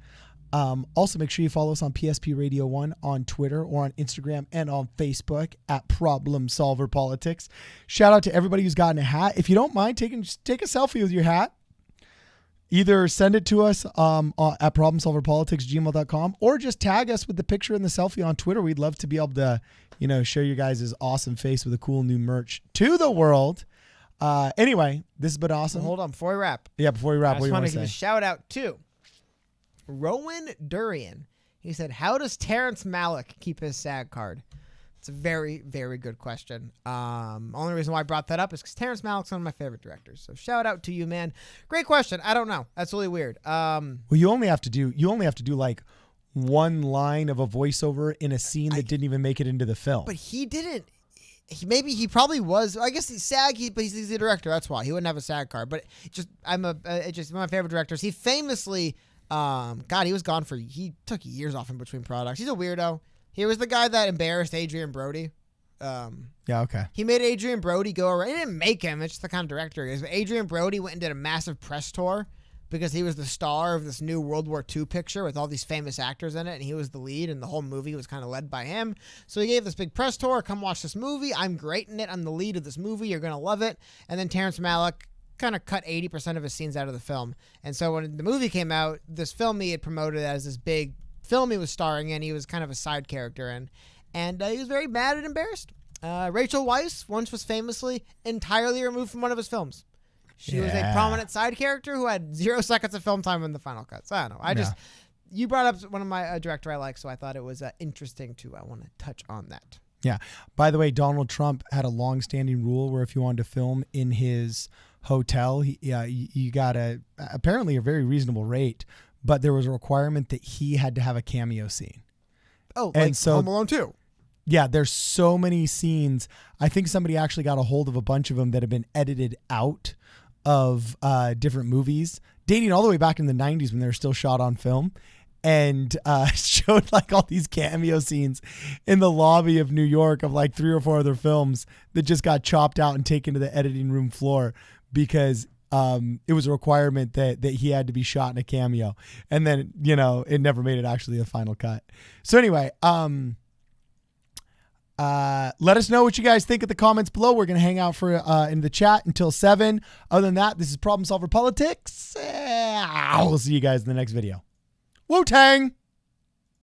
Also, make sure you follow us on PSP Radio 1 on Twitter or on Instagram and on Facebook at Problem Solver Politics. Shout out to everybody who's gotten a hat. If you don't mind, take a selfie with your hat. Either send it to us at problemsolverpolitics@gmail.com or just tag us with the picture and the selfie on Twitter. We'd love to be able to, show you guys' awesome face with a cool new merch to the world. Anyway, this has been awesome. Hold on, before we wrap. Yeah, before we wrap, I just want to give a shout out to Rowan Durian. He said, "How does Terrence Malick keep his SAG card?" It's a very, very good question. Only reason why I brought that up is because Terrence Malick's one of my favorite directors. So shout out to you, man. Great question. I don't know. That's really weird. Well, you only have to do like one line of a voiceover in a scene that didn't even make it into the film. But he didn't. He probably was. I guess he's SAG, but he's the director. That's why he wouldn't have a SAG card. But just one of my favorite directors. He famously, he was gone he took years off in between products. He's a weirdo. He was the guy that embarrassed Adrian Brody. Yeah, okay. He made Adrian Brody go around. He didn't make him. It's just the kind of director he is. But Adrian Brody went and did a massive press tour because he was the star of this new World War II picture with all these famous actors in it, and he was the lead, and the whole movie was kind of led by him. So he gave this big press tour. Come watch this movie. I'm great in it. I'm the lead of this movie. You're going to love it. And then Terrence Malick kind of cut 80% of his scenes out of the film. And so when the movie came out, this film he had promoted as this big film he was starring in, he was kind of a side character in, and he was very mad and embarrassed. Rachel Weisz once was famously entirely removed from one of his films. She was a prominent side character who had 0 seconds of film time in the final cut. So I don't know. You brought up one of my director I like, so I thought it was interesting to want to touch on that. Yeah. By the way, Donald Trump had a long-standing rule where if you wanted to film in his hotel, you got apparently a very reasonable rate. But there was a requirement that he had to have a cameo scene. Oh, and like Home Alone 2. Yeah, there's so many scenes. I think somebody actually got a hold of a bunch of them that have been edited out of different movies, dating all the way back in the 90s when they were still shot on film, and showed like all these cameo scenes in the lobby of New York of like 3 or 4 other films that just got chopped out and taken to the editing room floor because it was a requirement that he had to be shot in a cameo, and then it never made it actually the final cut. So anyway, let us know what you guys think in the comments below. We're gonna hang out for in the chat until 7. Other than that, this is Problem Solver Politics. We'll see you guys in the next video. Wu-Tang.